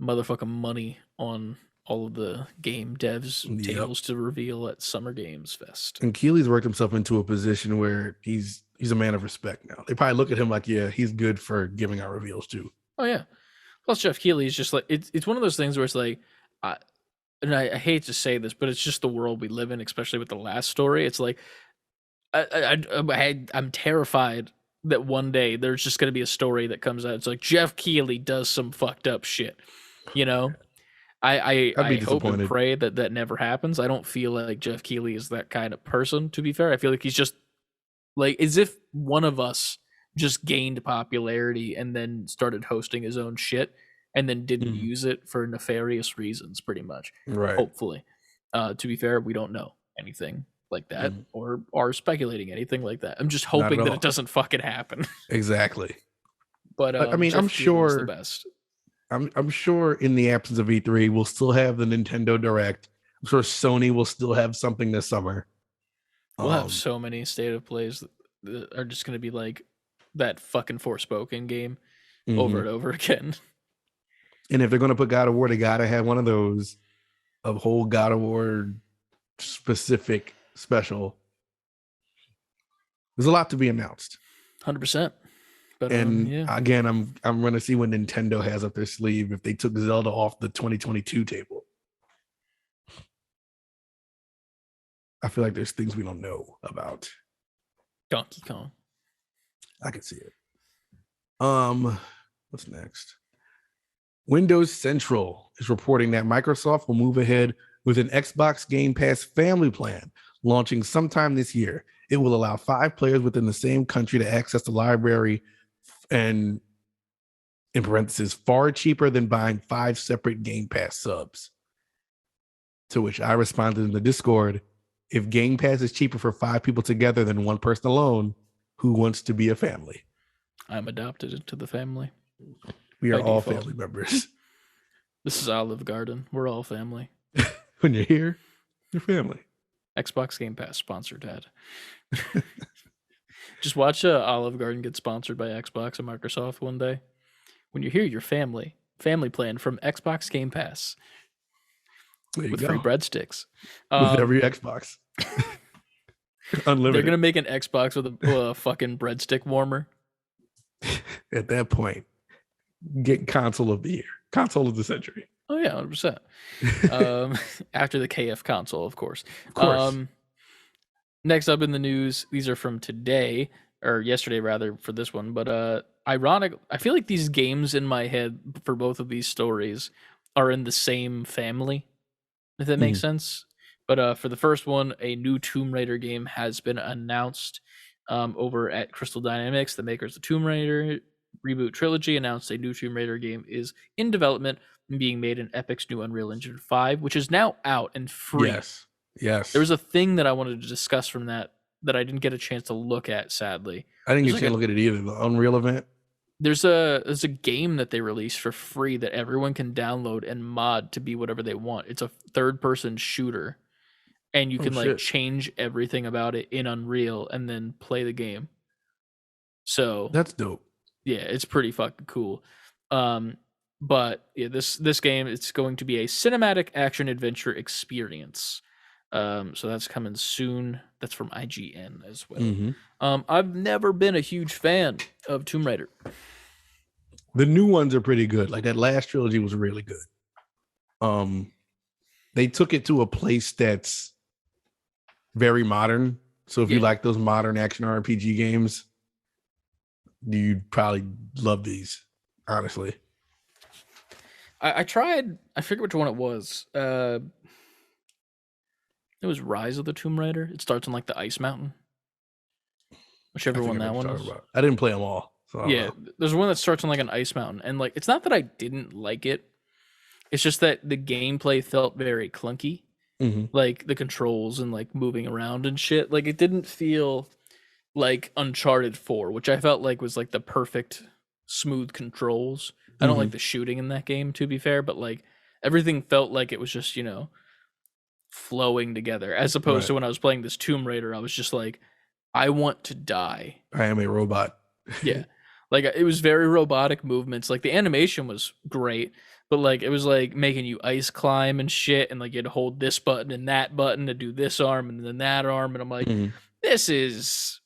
motherfucking money on all of the game devs Yep. tables to reveal at Summer Games Fest. And Keely's worked himself into a position where he's a man of respect now. They probably look at him like, yeah, he's good for giving out reveals too. Oh yeah. Plus Jeff Keighley is just like it's one of those things where it's like I I hate to say this, but it's just the world we live in, especially with the last story. It's like I'm terrified that one day there's just going to be a story that comes out. It's like Jeff Keighley does some fucked up shit. You know, I'd be I hope and disappointed. pray that that never happens. I don't feel like Jeff Keighley is that kind of person. To be fair, I feel like he's just like as if one of us just gained popularity and then started hosting his own shit and then didn't Mhm. use it for nefarious reasons, pretty much. Right. Hopefully. To be fair, we don't know anything like that Mhm. or are speculating anything like that. I'm just Not at hoping that it all. doesn't fucking happen. Exactly. But I mean, I'm Jeff Keighley's the sure. best. I'm sure in the absence of E3, we'll still have the Nintendo Direct. I'm sure Sony will still have something this summer. We'll have Um, so many state of plays that are just going to be like that fucking Forspoken game over mhm. and over again. And if they're gonna put God of War, they gotta have one of those of whole God of War specific special. There's a lot to be announced. 100%. But And yeah. again, I'm gonna see what Nintendo has up their sleeve if they took Zelda off the 2022 table. I feel like there's things we don't know about. Donkey Kong. I can see it. What's next? Windows Central is reporting that Microsoft will move ahead with an Xbox Game Pass family plan launching sometime this year. It will allow 5 players within the same country to access the library and, in parentheses, far cheaper than buying 5 separate Game Pass subs. To which I responded in the Discord, if Game Pass is cheaper for 5 people together than one person alone, who wants to be a family? I'm adopted into the family We are by all default. family members. This is Olive Garden. We're all family. When you're here, you're family. Xbox Game Pass sponsored, Dad. Just watch Olive Garden get sponsored by Xbox and Microsoft one day. When you're here, you're family. Family plan from Xbox Game Pass There you with free go. breadsticks. With every Um, Xbox. they're Unlimited. gonna make an Xbox with a fucking breadstick warmer. At that point, get console of the year, console of the century. Oh yeah, 100%. After the KF console, of course. Of course. Next up in the news, these are from today or yesterday rather for this one, but ironic. I feel like these games in my head for both of these stories are in the same family, if that makes Mhm. sense. But for the first one, a new Tomb Raider game has been announced over at Crystal Dynamics, the makers of Tomb Raider reboot trilogy, announced a new Tomb Raider game is in development and being made in Epic's new Unreal Engine 5, which is now out and free. Yes. There Yes. was a thing that I wanted to discuss from that that I didn't get a chance to look at, sadly. I didn't There's get a like chance to look at it either. The Unreal event. there's a game that they released for free that everyone can download and mod to be whatever they want. It's a third person shooter and you Oh can like shit. change everything about it in Unreal and then play the game. So That's dope. yeah, it's pretty fucking cool. But yeah, this game it's going to be a cinematic action adventure experience. So that's coming soon. That's from IGN as well. Mm-hmm. I've never been a huge fan of Tomb Raider. The new ones are pretty good. Like that last trilogy was really good. They took it to a place that's very modern. So if you Yeah, like those modern action RPG games, you'd probably love these, honestly. I tried. I forget which one it was. It was Rise of the Tomb Raider. It starts on like the ice mountain. whichever I think one I know that what one you're is. talking about. I didn't play them all, so I don't Yeah, know. there's one that starts on like an ice mountain, and like it's not that I didn't like it. It's just that the gameplay felt very clunky, Mm-hmm. like the controls and like moving around and shit. Like it didn't feel like Uncharted 4, which I felt like was like the perfect smooth controls. I don't like Mm-hmm. the shooting in that game, to be fair, but like everything felt like it was just, flowing together. As opposed Right. to when I was playing this Tomb Raider, I was just like, I want to die. I am a robot. Yeah. Like it was very robotic movements. Like the animation was great, but like it was like making you ice climb and shit, and like you had to hold this button and that button to do this arm and then that arm, and I'm like, Mm-hmm. this is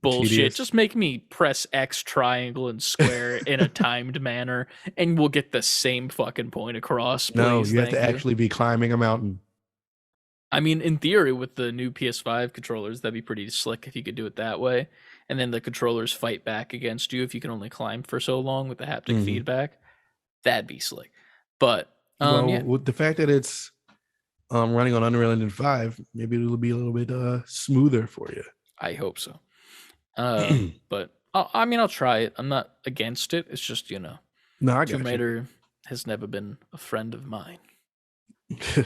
bullshit. Tedious. Just make me press X, triangle, and square in a timed manner, and we'll get the same fucking point across, No, please. you have to Thank you. actually be climbing a mountain. I mean, in theory, with the new PS5 controllers, that'd be pretty slick if you could do it that way. And then the controllers fight back against you if you can only climb for so long with the haptic Mm-hmm. feedback. That'd be slick. But Well, yeah, with the fact that it's running on Unreal Engine 5, maybe it'll be a little bit smoother for I hope so. you. But I'll try it. I'm not against it. It's just No, I Tomb got Raider has never been a friend of mine. you.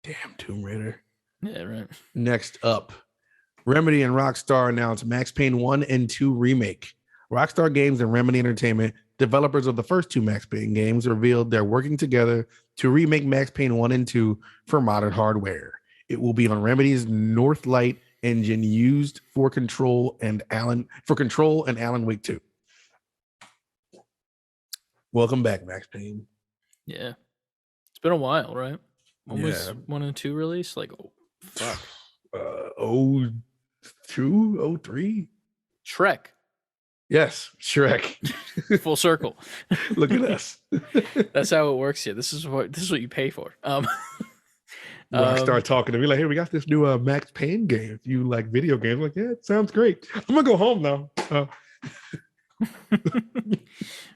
Damn Tomb Raider. Yeah, right. Next up, Remedy and Rockstar announced Max Payne 1 and 2 remake. Rockstar Games and Remedy Entertainment, developers of the first two Max Payne games, revealed they're working together to remake Max Payne 1 and 2 for modern hardware. It will be on Remedy's Northlight engine used for Control and Alan Wake 2. Welcome back, Max Payne. Yeah, it's been a while, right? When was Yeah. 1 and 2 released? Like, oh, fuck. 02, 03? Shrek. Yes, Shrek. Full circle. Look at us. That's how it works here. This is what you pay for. Rockstar talking to me like, "Hey, we got this new Max Payne game. If you like video games?" I'm like, yeah, it sounds great. I'm gonna go home now.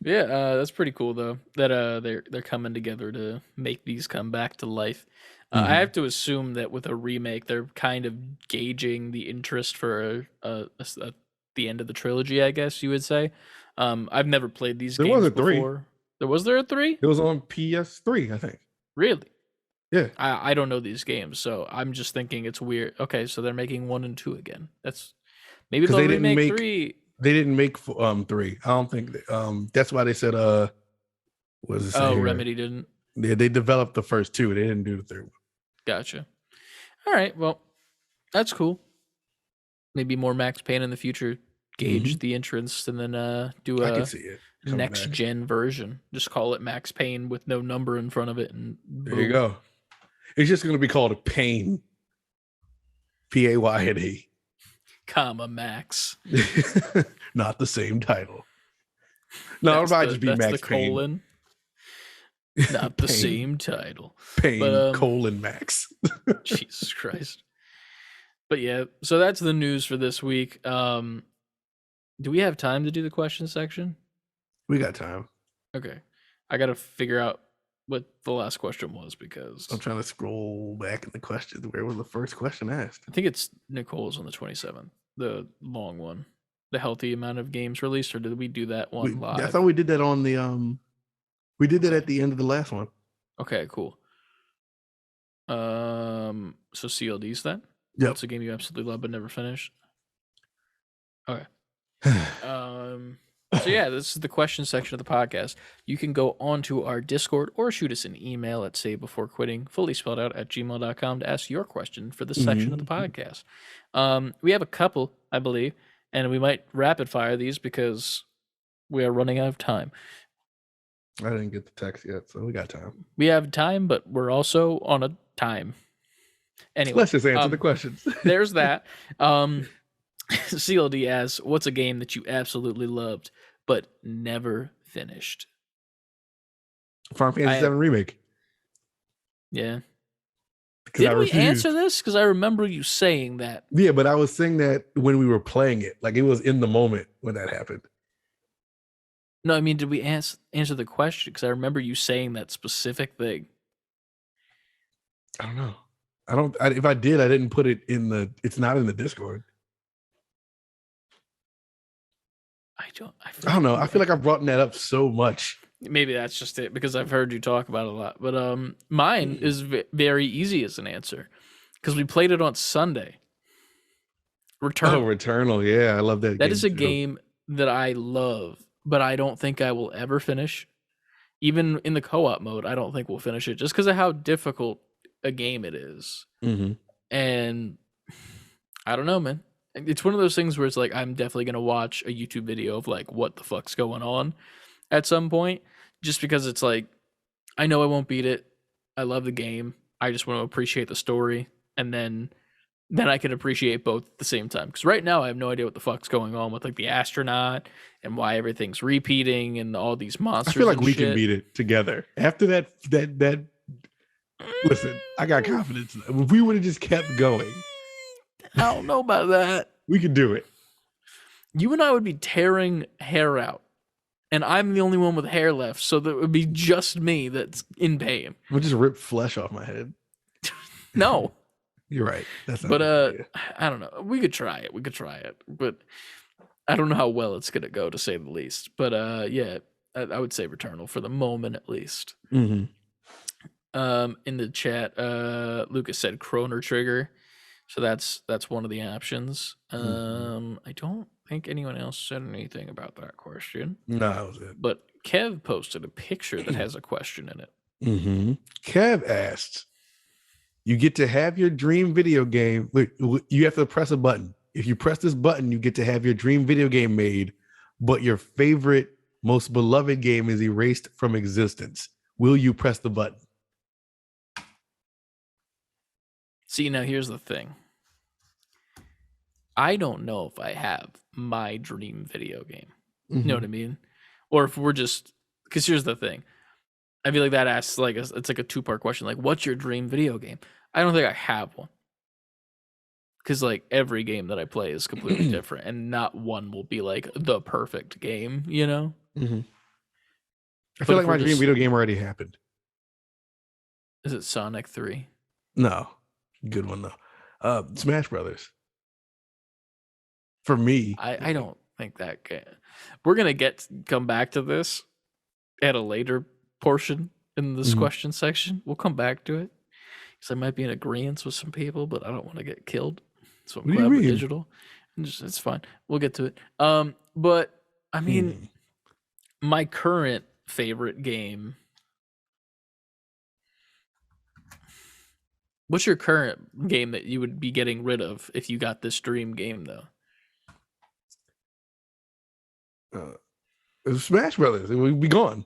Yeah, that's pretty cool though. That they're coming together to make these come back to life. I have to assume that with a remake, they're kind of gauging the interest for the end of the trilogy. I guess you would say. I've never played these There games was a 3. before. There a 3? It was on PS3, I think. Really? Yeah. I don't know these games, so I'm just thinking it's weird. Okay, so they're making 1 and 2 again. That's maybe they'll remake 3. They didn't make 3. I don't think that's why they said what does it say here? Remedy didn't. Yeah, they developed the first 2. They didn't do the third one. Gotcha. All right, well, that's cool. Maybe more Max Payne in the future. Gauge the interest and then do I a can see it. next gen version. Just call it Max Payne with no number in front of it, and There you go. It's just going to be called a Payne. Payne. Comma Max. Not the same title. No, it might just be Max Payne. Colon. Not the same title. Payne : Max. Jesus Christ. But yeah, so that's the news for this week. Do we have time to do the question section? We got time. Okay. I got to figure out what the last question was because I'm trying to scroll back in the questions. Where was the first question asked? I think it's Nicole's on the 27th, the long one. The healthy amount of games released, or did we do that one live? I thought we did that on the we did that at the end of the last one. Okay, cool. So CLDs then? Yep. It's a game you absolutely love but never finished. Okay. So yeah, this is the question section of the podcast. You can go onto our Discord or shoot us an email at savebeforequitting, fully spelled out, at gmail.com to ask your question for this section of the podcast. We have a couple, I believe, and we might rapid fire these because we are running out of time. I didn't get the text yet, so we got time. We have time, but we're also on a time. Anyway, let's just answer the questions. There's that. CLD asks, what's a game that you absolutely loved but never finished? Final Fantasy VII Remake. Yeah. Did we answer this? Because I remember you saying that. Yeah, but I was saying that when we were playing it. Like, it was in the moment when that happened. No, I mean, did we answer the question? Because I remember you saying that specific thing. I don't know. If I did, I didn't put it in the. It's not in the Discord. I don't know. I feel I like I've brought that up so much. maybe that's just it because I've heard you talk about it a lot. But mine is very easy as an answer because we played it on Sunday. Oh, Returnal. Returnal. Yeah, I love that That game is a too. game that I love, but I don't think I will ever finish. Even in the co-op mode, I don't think we'll finish it just because of how difficult a game it is. Mm-hmm. And I don't know, man. It's one of those things where it's like I'm definitely gonna watch a YouTube video of like what the fuck's going on at some point, just because it's like I know I won't beat it. I love the game. I just want to appreciate the story, and then I can appreciate both at the same time. Because right now I have no idea what the fuck's going on with like the astronaut and why everything's repeating and all these I feel monsters like and we can shit. beat it together. After that. Listen, I got confidence. If we would have just kept going, I don't know about that. we could do it. You and I would be tearing hair out, and I'm the only one with hair left, so that would be just me that's in pain. We'll just rip flesh off my head. No, You're right. That's not but a good idea. I don't know. We could try it, but I don't know how well it's gonna go, to say the least. But yeah, I would say Returnal for the moment at least. Mm-hmm. In the chat, Lucas said Chrono Trigger, so that's one of the options. I don't think anyone else said anything about that question, No, that was it. but Kev posted a picture that has a question in it. Mm-hmm. Kev asked, you get to have your dream video game. Wait, you have to press a button. If you press this button, you get to have your dream video game made, but your favorite, most beloved game is erased from existence. Will you press the button? See, now here's the thing. I don't know if I have my dream video game. You know what I mean? Or if we're just, because here's the thing. I feel like that asks like it's like a two-part question. Like, what's your dream video game? I don't think I have one. Because like every game that I play is completely different, and not one will be like the perfect game, you know? Mm-hmm. I But feel if like my we're dream just- video game already happened. Is it Sonic 3? No, good one though. Smash Brothers. For me, I don't think that can. We're gonna come back to this at a later portion in this Mhm. question section. We'll come back to it because I might be in agreement with some people, but I don't want to get killed. So I'm What do you glad we're mean? digital. It's fine. We'll get to it. But I mean, my current favorite game. What's your current game that you would be getting rid of if you got this dream game though? It was Smash Brothers. It would be gone.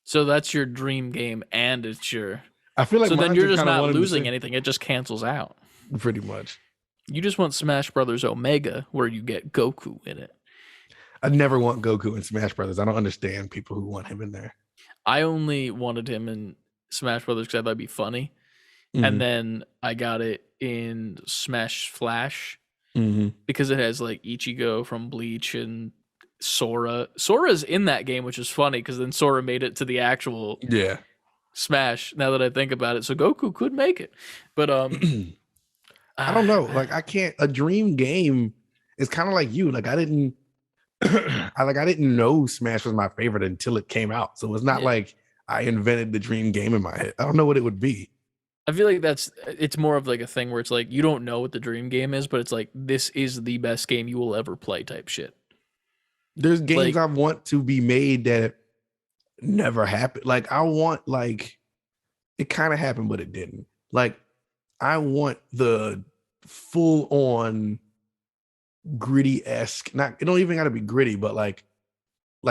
So that's your dream game, and it's your. I feel like So then mine's you're just kinda not one and the losing same. anything. It just cancels out. Pretty much. You just want Smash Brothers Omega, where you get Goku in it. I never want Goku in Smash Brothers. I don't understand people who want him in there. I only wanted him in Smash Brothers because I thought it'd be funny, Mhm. and then I got it in Smash Flash Mhm. because it has like Ichigo from Bleach and Sora. Sora's in that game, which is funny because then Sora made it to the actual Yeah. Smash. Now that I think about it, so Goku could make it, but I don't know. Like I can't. A dream game is kind of like you. Like I didn't. I didn't know Smash was my favorite until it came out. So it's not Yeah. like I invented the dream game in my head. I don't know what it would be. I feel like it's more of like a thing where it's like you don't know what the dream game is, but it's like this is the best game you will ever play type shit. There's games Like- I want to be made that never happened. Like I want like it kind of happened, but it didn't. Like I want the full on gritty-esque, not it don't even gotta be gritty, but like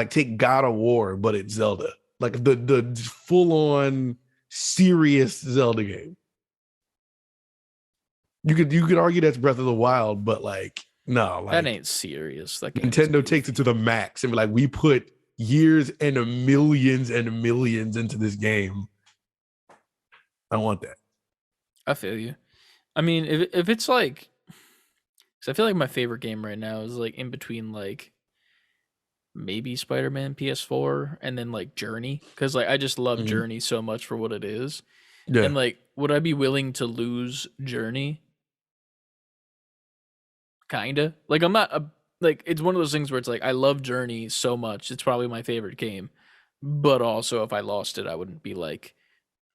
take God of War, but it's Zelda. Like the full on serious Zelda game. You could argue that's Breath of the Wild, but like no, like That ain't serious. That game is Nintendo goofy. takes it to the max and be like, we put years and millions into this game. I want that. I feel you. I mean, if it's like, because I feel like my favorite game right now is like in between like maybe Spider-Man PS4 and then like Journey, because like I just love Mhm. Journey so much for what it is. Yeah. And like, would I be willing to lose Journey? Kinda. Like I'm not like it's one of those things where it's like I love Journey so much. It's probably my favorite game. But also if I lost it, I wouldn't be like,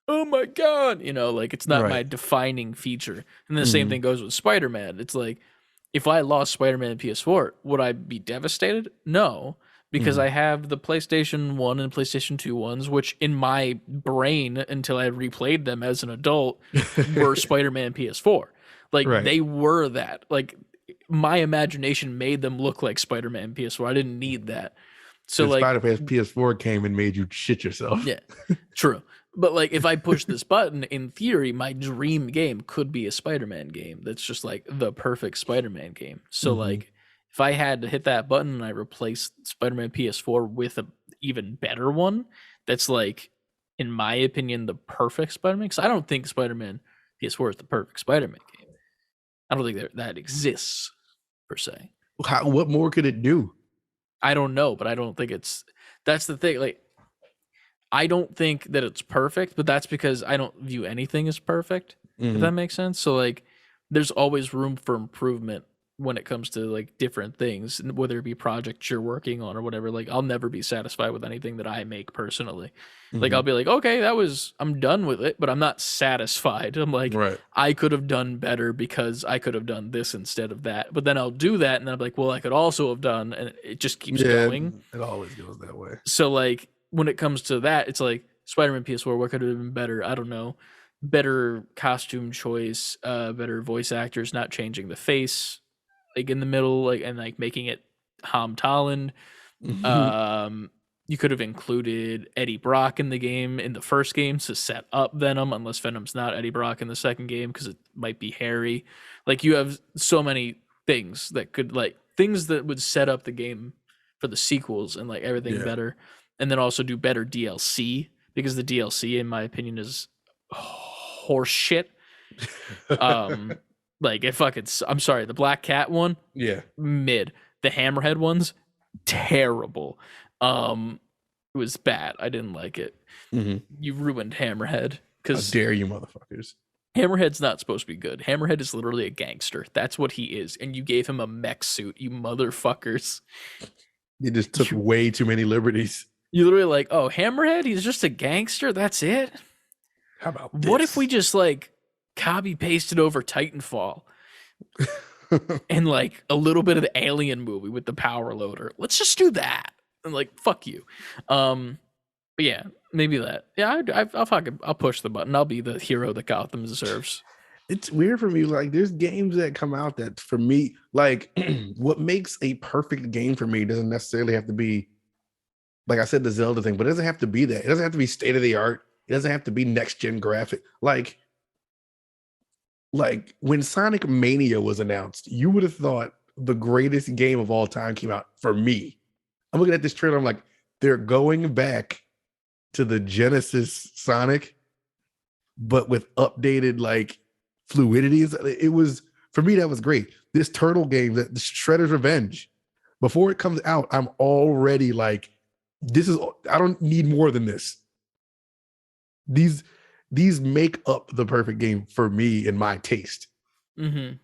"Oh my god," like it's not my Right. defining feature. And the same Hmm. thing goes with Spider-Man. It's like if I lost Spider-Man PS4, would I be devastated? No, because Hmm. I have the PlayStation 1 and PlayStation 2 ones, which in my brain until I replayed them as an adult were Spider-Man PS4. Like Right. they were that. Like my imagination made them look like Spider-Man PS4. I didn't need that. So The like Spider-Man PS4 came and made you shit yourself. yeah, true. But like if I push this button, in theory, my dream game could be a Spider-Man game that's just like the perfect Spider-Man game. So Hmm. like if I had to hit that button and I replaced Spider-Man PS4 with a even better one, that's like, in my opinion, the perfect Spider-Man. Because I don't think Spider-Man PS4 is the perfect Spider-Man game. I don't think that exists per se. What more could it do? I don't know, but I don't think it's. That's the thing. Like I don't think that it's perfect, but that's because I don't view anything as perfect, if that Hmm. makes sense. So like there's always room for improvement when it comes to like different things, whether it be projects you're working on or whatever. Like I'll never be satisfied with anything that I make personally. Like I'll Hmm. be like, okay, I'm done with it, but I'm not satisfied. I'm like, Right. I could have done better because I could have done this instead of that. But then I'll do that and then I'm like, well, I could also have done, and it just keeps Yeah, going. it always goes that way. So like when it comes to that, it's like Spider-Man PS4, what could have been better? I don't know. Better costume choice, better voice actors, not changing the face like in the middle, like and like making it Tom Holland. Hmm. Um, you could have included Eddie Brock in the game in the first game to set up Venom, unless Venom's not Eddie Brock in the second game because it might be Harry. Like you have so many things that could like things that would set up the game for the sequels and like everything Yeah. better, and then also do better DLC because the DLC, in my opinion, is horse shit. Um, like if fucking, I'm sorry, the Black Cat one, Yeah. mid. The Hammerhead ones, terrible. Um, it was bad. I didn't like it. Hmm. You ruined Hammerhead How because dare you, motherfuckers? Hammerhead's not supposed to be good. Hammerhead is literally a gangster. That's what he is. And you gave him a mech suit, you motherfuckers. You just took You way too many liberties. you literally like, oh, Hammerhead, he's just a gangster. That's it. How about What if we this? just like copy pasted over Titanfall and like a little bit of the Alien movie with the power loader? Let's just do that. And like, fuck you. Um, But yeah, maybe that. Yeah, I'll push the button. I'll be the hero that Gotham deserves. It's weird for me. Like, there's games that come out that for me, like, what makes a perfect game for me doesn't necessarily have to be, like I said, the Zelda thing, but it doesn't have to be that. It doesn't have to be state of the art. It doesn't have to be next gen graphic. Like when Sonic Mania was announced, you would have thought the greatest game of all time came out for me. I'm looking at this trailer. I'm like, they're going back to the Genesis Sonic, but with updated like fluidities. It was for me that was great. This turtle game, that the Shredder's Revenge, before it comes out, I'm already like, this is. I don't need more than this. These these make up the perfect game for me in my taste. Mm-hmm.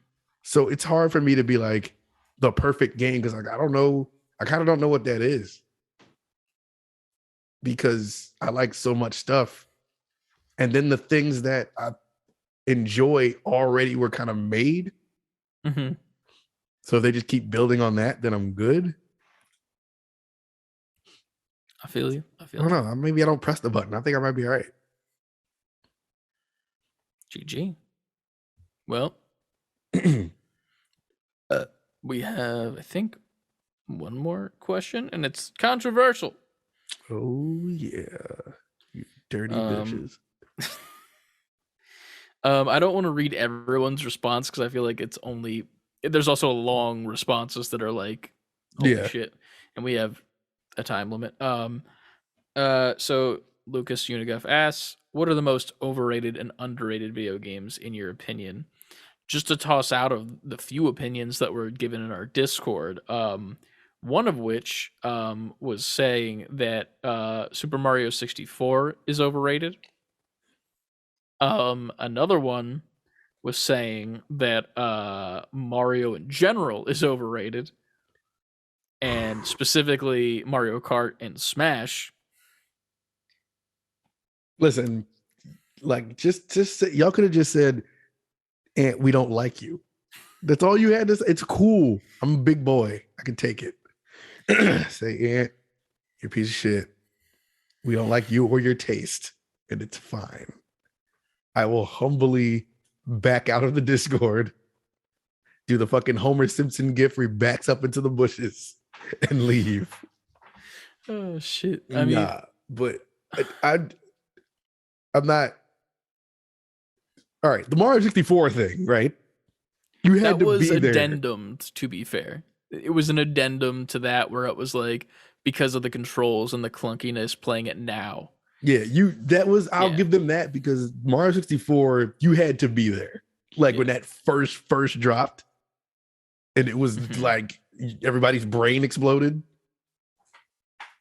So it's hard for me to be like the perfect game because like I don't know. I kind of don't know what that is because I like so much stuff. And then the things that I enjoy already were kind of made. Mm-hmm. So if they just keep building on that, then I'm good. I feel you. I I feel don't you. know. Maybe I don't press the button. I think I might be all right. GG. Well, we have, I think, one more question, and it's controversial. Oh yeah. You dirty Um, bitches. I don't want to read everyone's response because I feel like it's only there's also long responses that are like, holy Yeah. shit, and we have a time limit. So Lucas Uniguff asks, what are the most overrated and underrated video games in your opinion? Just to toss out of the few opinions that were given in our Discord, one of which was saying that Super Mario 64 is overrated. Another one was saying that Mario in general is overrated. and specifically Mario Kart and Smash. Listen, like just say, y'all could have just said, "Aunt, we don't like you." That's all you had to say. It's cool. I'm a big boy. I can take it. Say, Aunt, you're a piece of shit. We don't like you or your taste, and it's fine. I will humbly back out of the Discord, do the fucking Homer Simpson gif where he backs up into the bushes and leave. Oh shit! I mean, but I'm not. All right, the Mario 64 thing, right? You had that to was be there. addendum. To be fair, it was an addendum to that where it was like because of the controls and the clunkiness playing it now. Yeah, I'll give them that because Mario 64, you had to be there. Like when that first dropped, and it was like everybody's brain exploded.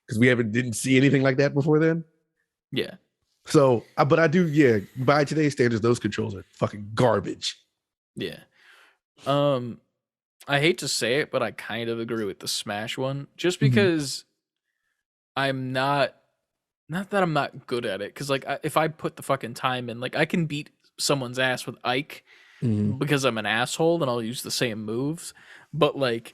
Because we didn't see anything like that before then. Yeah. So, but I do, by today's standards, those controls are fucking garbage. Yeah. I hate to say it, but I kind of agree with the Smash one. Just because I'm not that I'm not good at it. Because like if I put the fucking time in, like I can beat someone's ass with Ike because I'm an asshole and I'll use the same moves. But like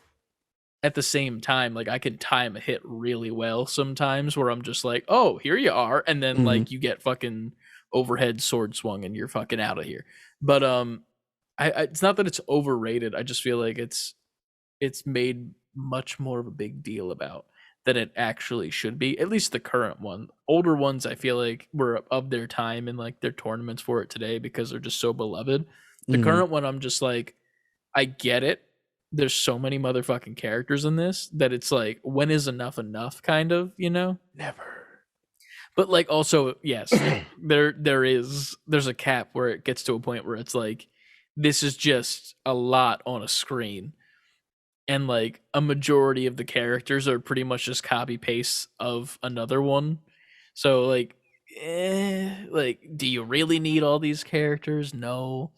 at the same time, like I can time a hit really well sometimes where I'm just like, oh, here you are. And then like you get fucking overhead sword swung and you're fucking out of here. But I it's not that it's overrated. I just feel like it's made much more of a big deal about than it actually should be. At least the current one. Older ones I feel like were of their time and like their tournaments for it today because they're just so beloved. The current one I'm just like, I get it. There's so many motherfucking characters in this that it's like, when is enough kind of, you know? Never. But like also, yes, there's a cap where it gets to a point where it's like, this is just a lot on a screen. And like a majority of the characters are pretty much just copy paste of another one. So like, do you really need all these characters? No.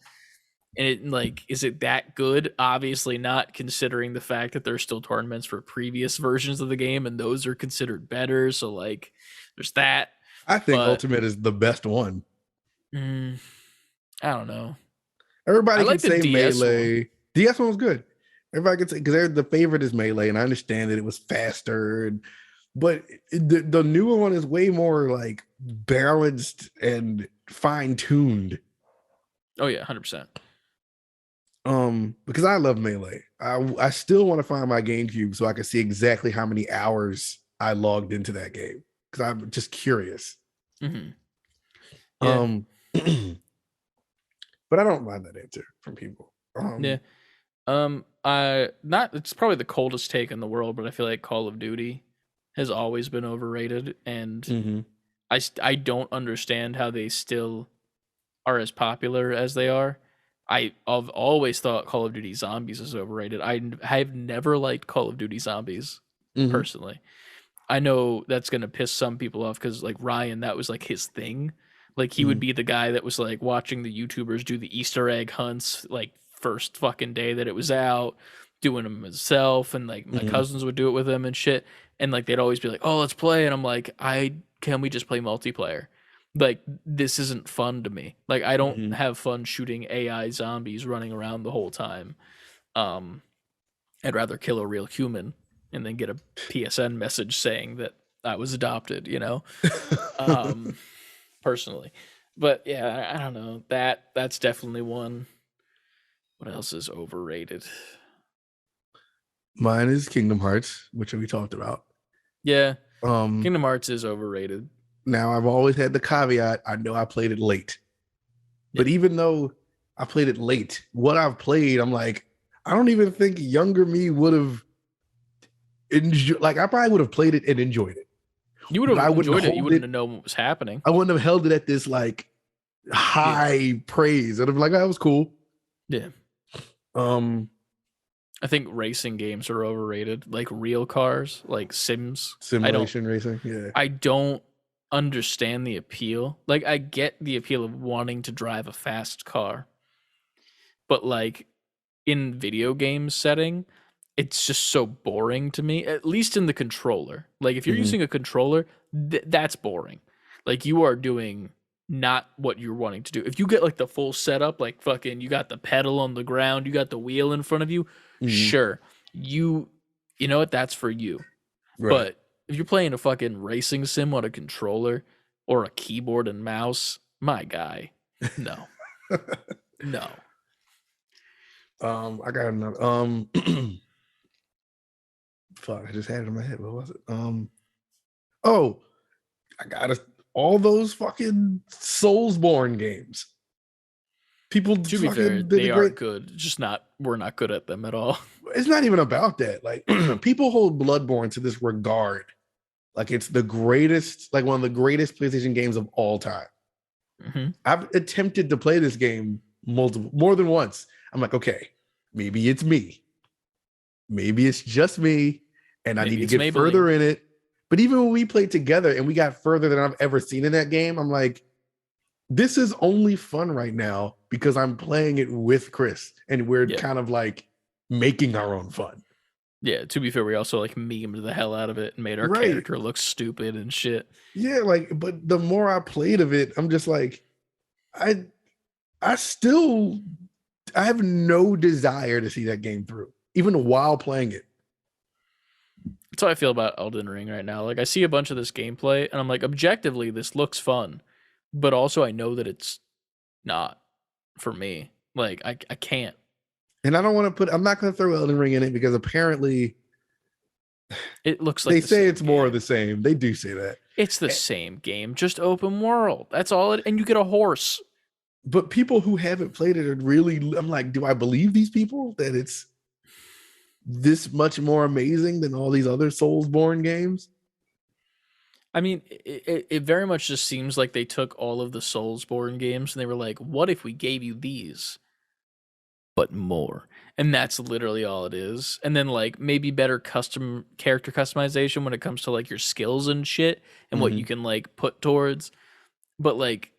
And it like, is it that good? Obviously not, considering the fact that there's still tournaments for previous versions of the game and those are considered better. So like there's that. I think Ultimate is the best one. I don't know. Everybody I can like the say DS Melee. one. DS one was good. Everybody can say because the favorite is Melee, and I understand that it was faster, but the newer one is way more like balanced and fine tuned. Oh yeah, 100%. Because I love Melee. I still want to find my GameCube so I can see exactly how many hours I logged into that game because I'm just curious. Yeah. But I don't mind that answer from people. Yeah. I not it's probably the coldest take in the world, but I feel like Call of Duty has always been overrated, and I don't understand how they still are as popular as they are. I've always thought Call of Duty Zombies is overrated. I've never liked Call of Duty Zombies personally. I know that's gonna piss some people off because like Ryan, that was like his thing. Like he would be the guy that was like watching the YouTubers do the Easter egg hunts like first fucking day that it was out, doing them himself, and like my cousins would do it with him and shit. And like they'd always be like, "Oh, let's play," and I'm like, can we just play multiplayer? Like this isn't fun to me. Like I don't have fun shooting AI zombies running around the whole time. I'd rather kill a real human and then get a PSN message saying that I was adopted, you know? Personally. But yeah, I don't know. That's definitely one. What else is overrated? Mine is Kingdom Hearts, which we talked about. Yeah. Kingdom Hearts is overrated. Now I've always had the caveat, I know I played it late. Yeah. But even though I played it late, what I've played, I'm like, I don't even think younger me would have enjoyed. Like I probably would have played it and enjoyed it. You would have enjoyed it. You wouldn't have known what was happening. I wouldn't have held it at this like high praise. I'd have been like, oh, that was cool. Yeah. I think racing games are overrated. Like real cars, like simulation racing. Yeah. I don't understand the appeal. Like I get the appeal of wanting to drive a fast car, but like in video game setting, it's just so boring to me, at least in the controller. Like if you're Mhm. using a controller, that's boring. Like you are doing not what you're wanting to do. If you get like the full setup, like fucking you got the pedal on the ground, you got the wheel in front of you, Mhm. sure. You know what, that's for you. Right. But if you're playing a fucking racing sim on a controller or a keyboard and mouse, my guy, no. No. I got another. Fuck, I just had it in my head. What was it? Oh, I got all those fucking Soulsborne games. People To be fair, fucking did a they are great. good. Just not we're not good at them at all. It's not even about that. Like people hold Bloodborne to this regard, like it's the greatest, like one of the greatest PlayStation games of all time. Mhm. I've attempted to play this game more than once. I'm like, okay, maybe it's me. Maybe it's just me, and I need Maybe to it's get Maybelline. further in it. But even when we played together and we got further than I've ever seen in that game, I'm like, this is only fun right now because I'm playing it with Chris and we're Yeah. kind of like making our own fun. Yeah, to be fair, we also like memed the hell out of it and made our Right. character look stupid and shit. Yeah, like, but the more I played of it, I'm just like, I I still I have no desire to see that game through, even while playing it. That's how I feel about Elden Ring right now. Like I see a bunch of this gameplay and I'm like, objectively, this looks fun. But also I know that it's not for me. Like I can't. And I don't want to I'm not going to throw Elden Ring in it because apparently It looks like they the say same it's more of game. the same. They do say that. It's the Eh, same game, just open world. That's all it, and you get a horse. But people who haven't played it are really, I'm like, do I believe these people that it's this much more amazing than all these other Soulsborne games? I mean, it very much just seems like they took all of the Soulsborne games and they were like, what if we gave you these, but more? And that's literally all it is. And then, like, maybe better custom character customization when it comes to, like, your skills and shit and what you Mhm. can, like, put towards. But, like,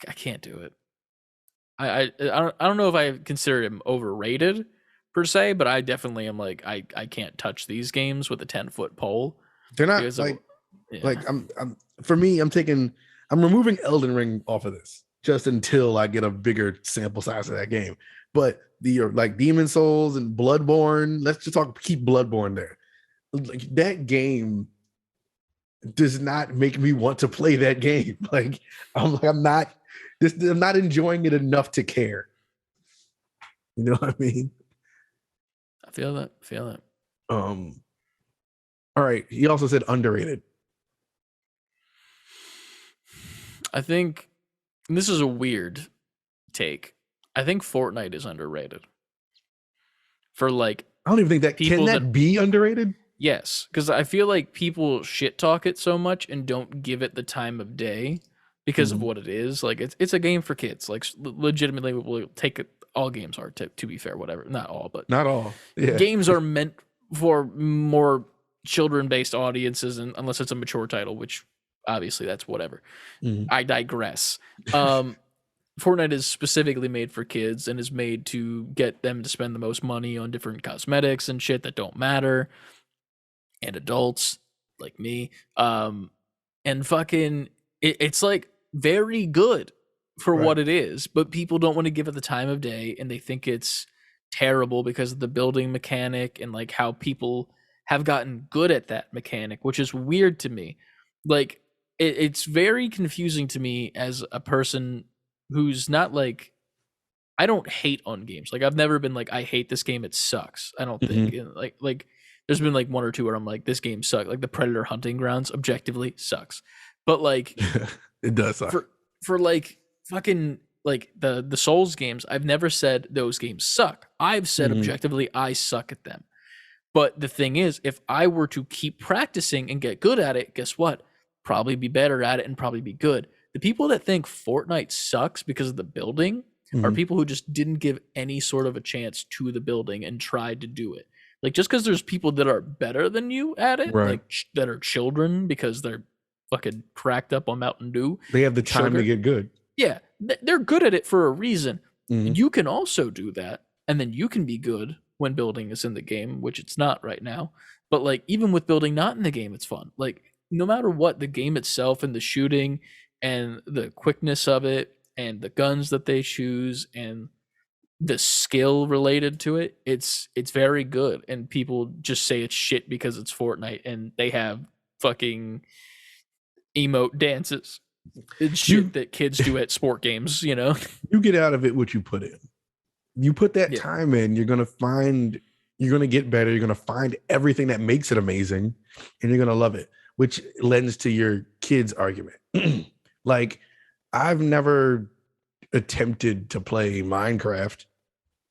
I can't do it. I don't know if I consider him overrated per se, but I definitely am like, I can't touch these games with a 10-foot pole They're not because of, like yeah. I'm for me, I'm removing Elden Ring off of this just until I get a bigger sample size of that game. But the like Demon Souls and Bloodborne, let's just keep Bloodborne there. Like that game does not make me want to play that game. Like I'm not I'm not enjoying it enough to care. You know what I mean? I feel that. Feel that. Um all right. He also said underrated. I think and this is a weird take. I think Fortnite is underrated for like I don't even think that can people that that be underrated? yes, because I feel like people shit talk it so much and don't give it the time of day because of Mhm. what it is. Like it's a game for kids. Like legitimately, will take it. All games are to be fair, whatever. Not all, but Not all. Yeah. games are meant for more children-based audiences, and unless it's a mature title, which obviously that's whatever. Mhm. I digress. Fortnite is specifically made for kids and is made to get them to spend the most money on different cosmetics and shit that don't matter and adults like me. And fucking, it's like very good for Right. what it is, but people don't want to give it the time of day, and they think it's terrible because of the building mechanic and like how people have gotten good at that mechanic, which is weird to me. Like, it's very confusing to me as a person who's not like I don't hate on games. Like I've never been like I hate this game. It sucks. I don't think. Mhm. And, like there's been like one or two where I'm like this game sucks. Like the Predator Hunting Grounds objectively sucks. But like It does suck. for like fucking like the Souls games, I've never said those games suck. I've said Mhm. objectively I suck at them. But the thing is, if I were to keep practicing and get good at it, guess what? Probably be better at it and probably be good. The people that think Fortnite sucks because of the building are Mhm. people who just didn't give any sort of a chance to the building and tried to do it. Like just because there's people that are better than you at it, Right. like that are children because they're fucking cracked up on Mountain Dew, They have the time to sugar. get good. Yeah, they're good at it for a reason. Mhm. You can also do that, and then you can be good when building is in the game, which it's not right now. But like even with building not in the game, it's fun. Like no matter what, the game itself and the shooting and the quickness of it and the guns that they choose and the skill related to it, it's very good. And people just say it's shit because it's Fortnite and they have fucking emote dances. It's shit that kids do at sport games, you know? You get out of it what you put in. You put that Yeah. time in, you're going to get better. You're going to find everything that makes it amazing and you're going to love it, which lends to your kids' argument. Like, I've never attempted to play Minecraft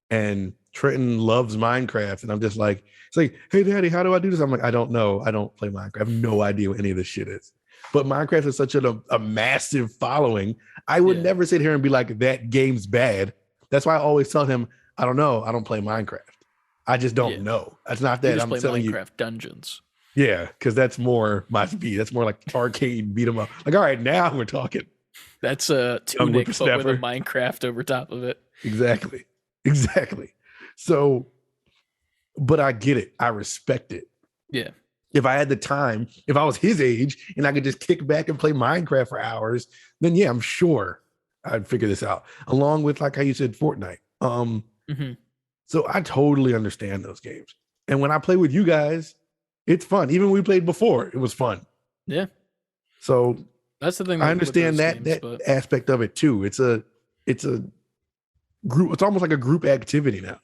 and Trenton loves Minecraft. And I'm just like, it's like, hey, daddy, how do I do this? I'm like, I don't know. I don't play Minecraft. I have no idea what any of this shit is. But Minecraft is such a massive following. I would never sit here and be like, that game's bad. That's why I always tell him, I don't know. I don't play Minecraft. I just don't know. That's not that. I'm telling Minecraft you. Dungeons. Yeah, because that's more my speed. That's more like arcade beat 'em up. Like, all right, now we're talking. That's a Tunic but with a Minecraft over top of it. Exactly. So, but I get it. I respect it. Yeah. If I had the time, if I was his age and I could just kick back and play Minecraft for hours, then yeah, I'm sure I'd figure this out. Along with, like how you said, Fortnite. So I totally understand those games. And when I play with you guys, it's fun. Even when we played before, it was fun. Yeah. So that's the thing. I understand that aspect of it too. It's a group. It's almost like a group activity now.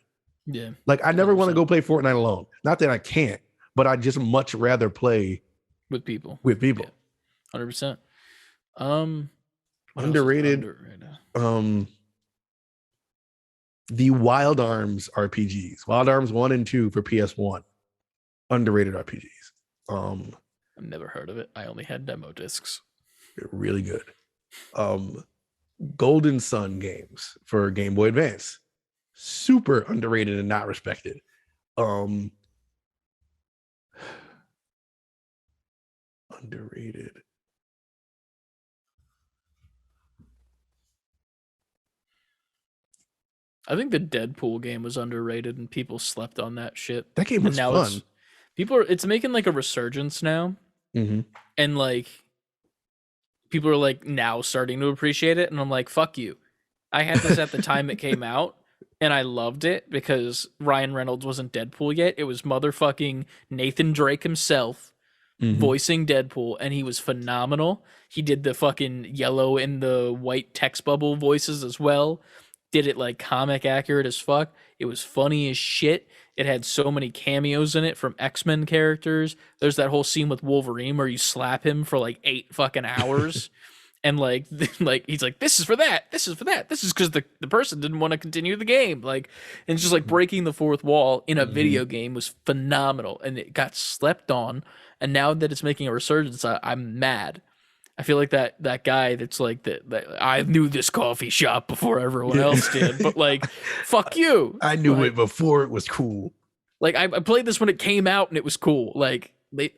Yeah. Like I never want to go play Fortnite alone. Not that I can't, but I just much rather play with people. 100%. Underrated. The Wild Arms RPGs. Wild Arms 1 and 2 for PS1. Underrated RPGs. I've never heard of it. I only had demo discs. They're really good. Golden Sun games for Game Boy Advance. Super underrated and not respected. Underrated. I think the Deadpool game was underrated and people slept on that shit. That game was fun. It's making like a resurgence now. Mm-hmm. And like people are like now starting to appreciate it. And I'm like, fuck you. I had this at the time it came out and I loved it because Ryan Reynolds wasn't Deadpool yet. It was motherfucking Nathan Drake himself voicing Deadpool, and he was phenomenal. He did the fucking yellow and the white text bubble voices as well. Did it like comic accurate as fuck. It was funny as shit. It had so many cameos in it from X-Men characters. There's that whole scene with Wolverine where you slap him for like 8 fucking hours. And like he's like, this is for that. This is for that. This is because the person didn't want to continue the game. Like, and it's just like breaking the fourth wall in a video game was phenomenal. And it got slept on. And now that it's making a resurgence, I'm mad. I feel like that guy that's like that I knew this coffee shop before everyone else did, but like, fuck you. I knew it before it was cool. Like I played this when it came out and it was cool. Like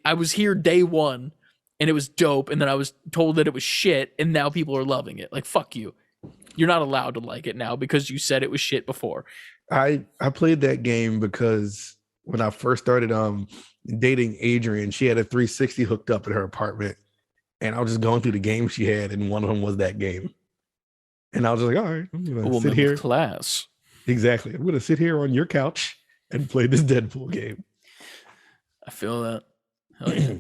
I was here day one and it was dope, and then I was told that it was shit, and now people are loving it. Like, fuck you. You're not allowed to like it now because you said it was shit before. I played that game because when I first started dating Adrian, she had a 360 hooked up in her apartment. And I was just going through the games she had, and one of them was that game. And I was just like, all right, I'm going to sit here. Class. Exactly. I'm going to sit here on your couch and play this Deadpool game. I feel that. Hell yeah.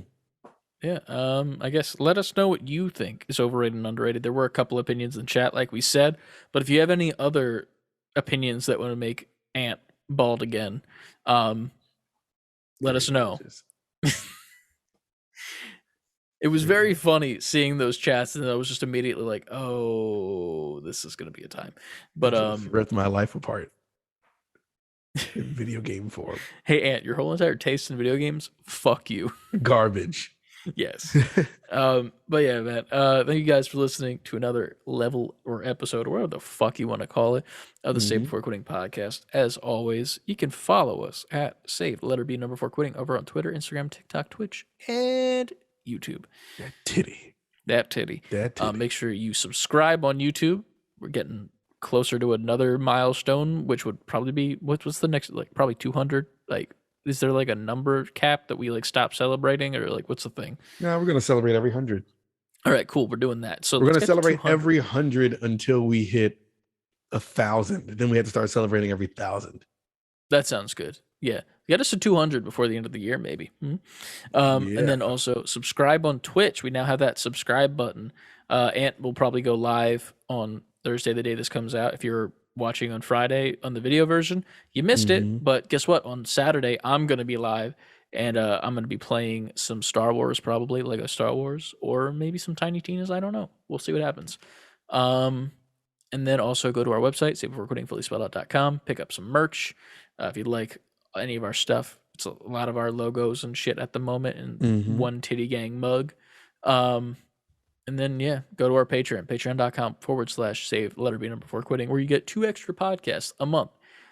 Yeah. I guess let us know what you think is overrated and underrated. There were a couple opinions in chat, like we said. But if you have any other opinions that want to make Ant bald again, let us know. It was very funny seeing those chats, and I was just immediately like, "Oh, this is gonna be a time." But ripped my life apart in video game form. Hey, Ant, your whole entire taste in video games, fuck you. Garbage. Yes. But yeah, man. Thank you guys for listening to another level or episode, or whatever the fuck you want to call it, of the Save Before Quitting podcast. As always, you can follow us at Save letter B number 4 Quitting over on Twitter, Instagram, TikTok, Twitch, and YouTube. That titty. That titty. Make sure you subscribe on YouTube. We're getting closer to another milestone, which would probably be what's the next, like probably 200. Like, is there like a number cap that we like stop celebrating, or like what's the thing? No, we're gonna celebrate every 100. All right, cool. We're doing that. So We're let's gonna get to celebrate 200. every 100 until we hit 1,000. Then we have to start celebrating every 1,000. That sounds good. Yeah. Get us to 200 before the end of the year, maybe. And then also subscribe on Twitch. We now have that subscribe button. Ant will probably go live on Thursday, the day this comes out. If you're watching on Friday on the video version, you missed it. But guess what? On Saturday, I'm going to be live, and I'm going to be playing some Star Wars, probably Lego Star Wars, or maybe some Tiny Tina's. I don't know. We'll see what happens. And then also go to our website, savebeforequitting.com, pick up some merch. If you'd like any of our stuff, it's a lot of our logos and shit at the moment, and one Titty Gang mug. And then, yeah, go to our Patreon, patreon.com/save_beforequitting, where you get 2 extra podcasts a month.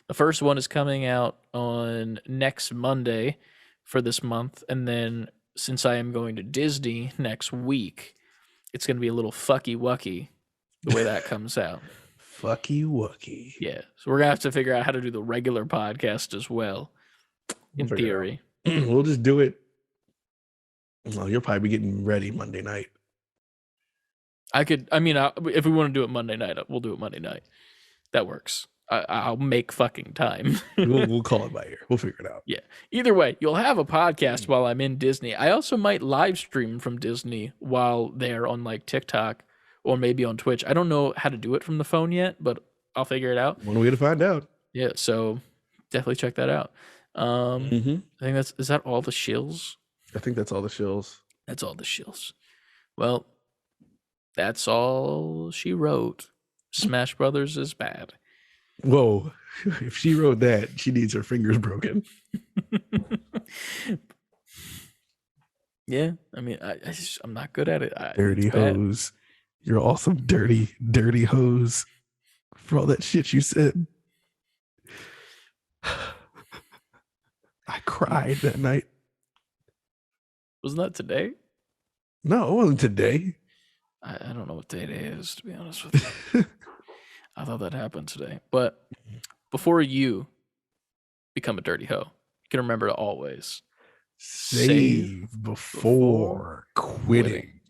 The first one is coming out on next Monday for this month. And then since I am going to Disney next week, it's going to be a little fucky wucky the way that comes out. Fucky wucky. Yeah. So we're going to have to figure out how to do the regular podcast as well, in theory. We'll just do it. Well, you'll probably be getting ready Monday night. If we want to do it Monday night, we'll do it Monday night. That works. I'll make fucking time. We'll call it by ear. We'll figure it out. Yeah. Either way, you'll have a podcast while I'm in Disney. I also might live stream from Disney while they're on like TikTok or maybe on Twitch. I don't know how to do it from the phone yet, but I'll figure it out. One way to find out. Yeah. So definitely check that out. I think is that all the shills? I think that's all the shills. That's all the shills. Well, that's all she wrote. Smash Brothers is bad. Whoa. If she wrote that, she needs her fingers broken. Yeah. I mean, I'm not good at it. Dirty hose. You're all some dirty, dirty hose for all that shit you said. I cried that night. Wasn't that today? No, it wasn't today. I don't know what day it is, to be honest with you. I thought that happened today. But before you become a dirty hoe, you can remember to always save before quitting.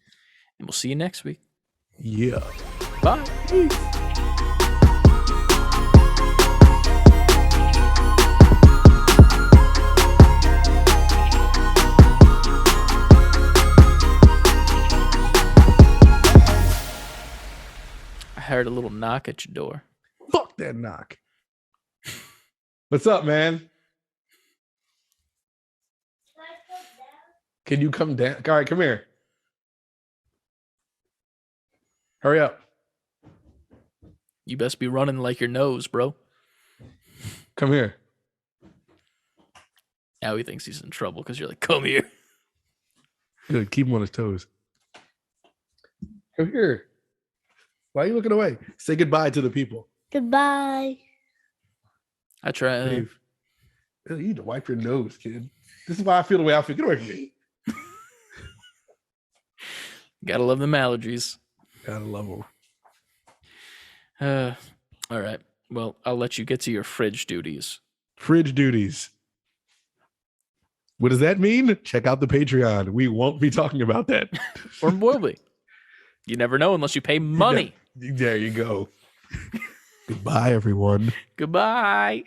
And we'll see you next week. Yeah. Bye. Peace. I heard a little knock at your door. Fuck that knock. What's up, man? Can you come down? All right, come here. Hurry up. You best be running like your nose, bro. Come here. Now he thinks he's in trouble because you're like, come here. Good. Keep him on his toes. Come here. Why are you looking away? Say goodbye to the people. Goodbye. I try. Dave, you need to wipe your nose, kid. This is why I feel the way I feel. Get away from me. Gotta love them allergies. Gotta love them. All right. Well, I'll let you get to your fridge duties. Fridge duties. What does that mean? Check out the Patreon. We won't be talking about that. Or will we? You never know unless you pay money. There you go. Goodbye, everyone. Goodbye.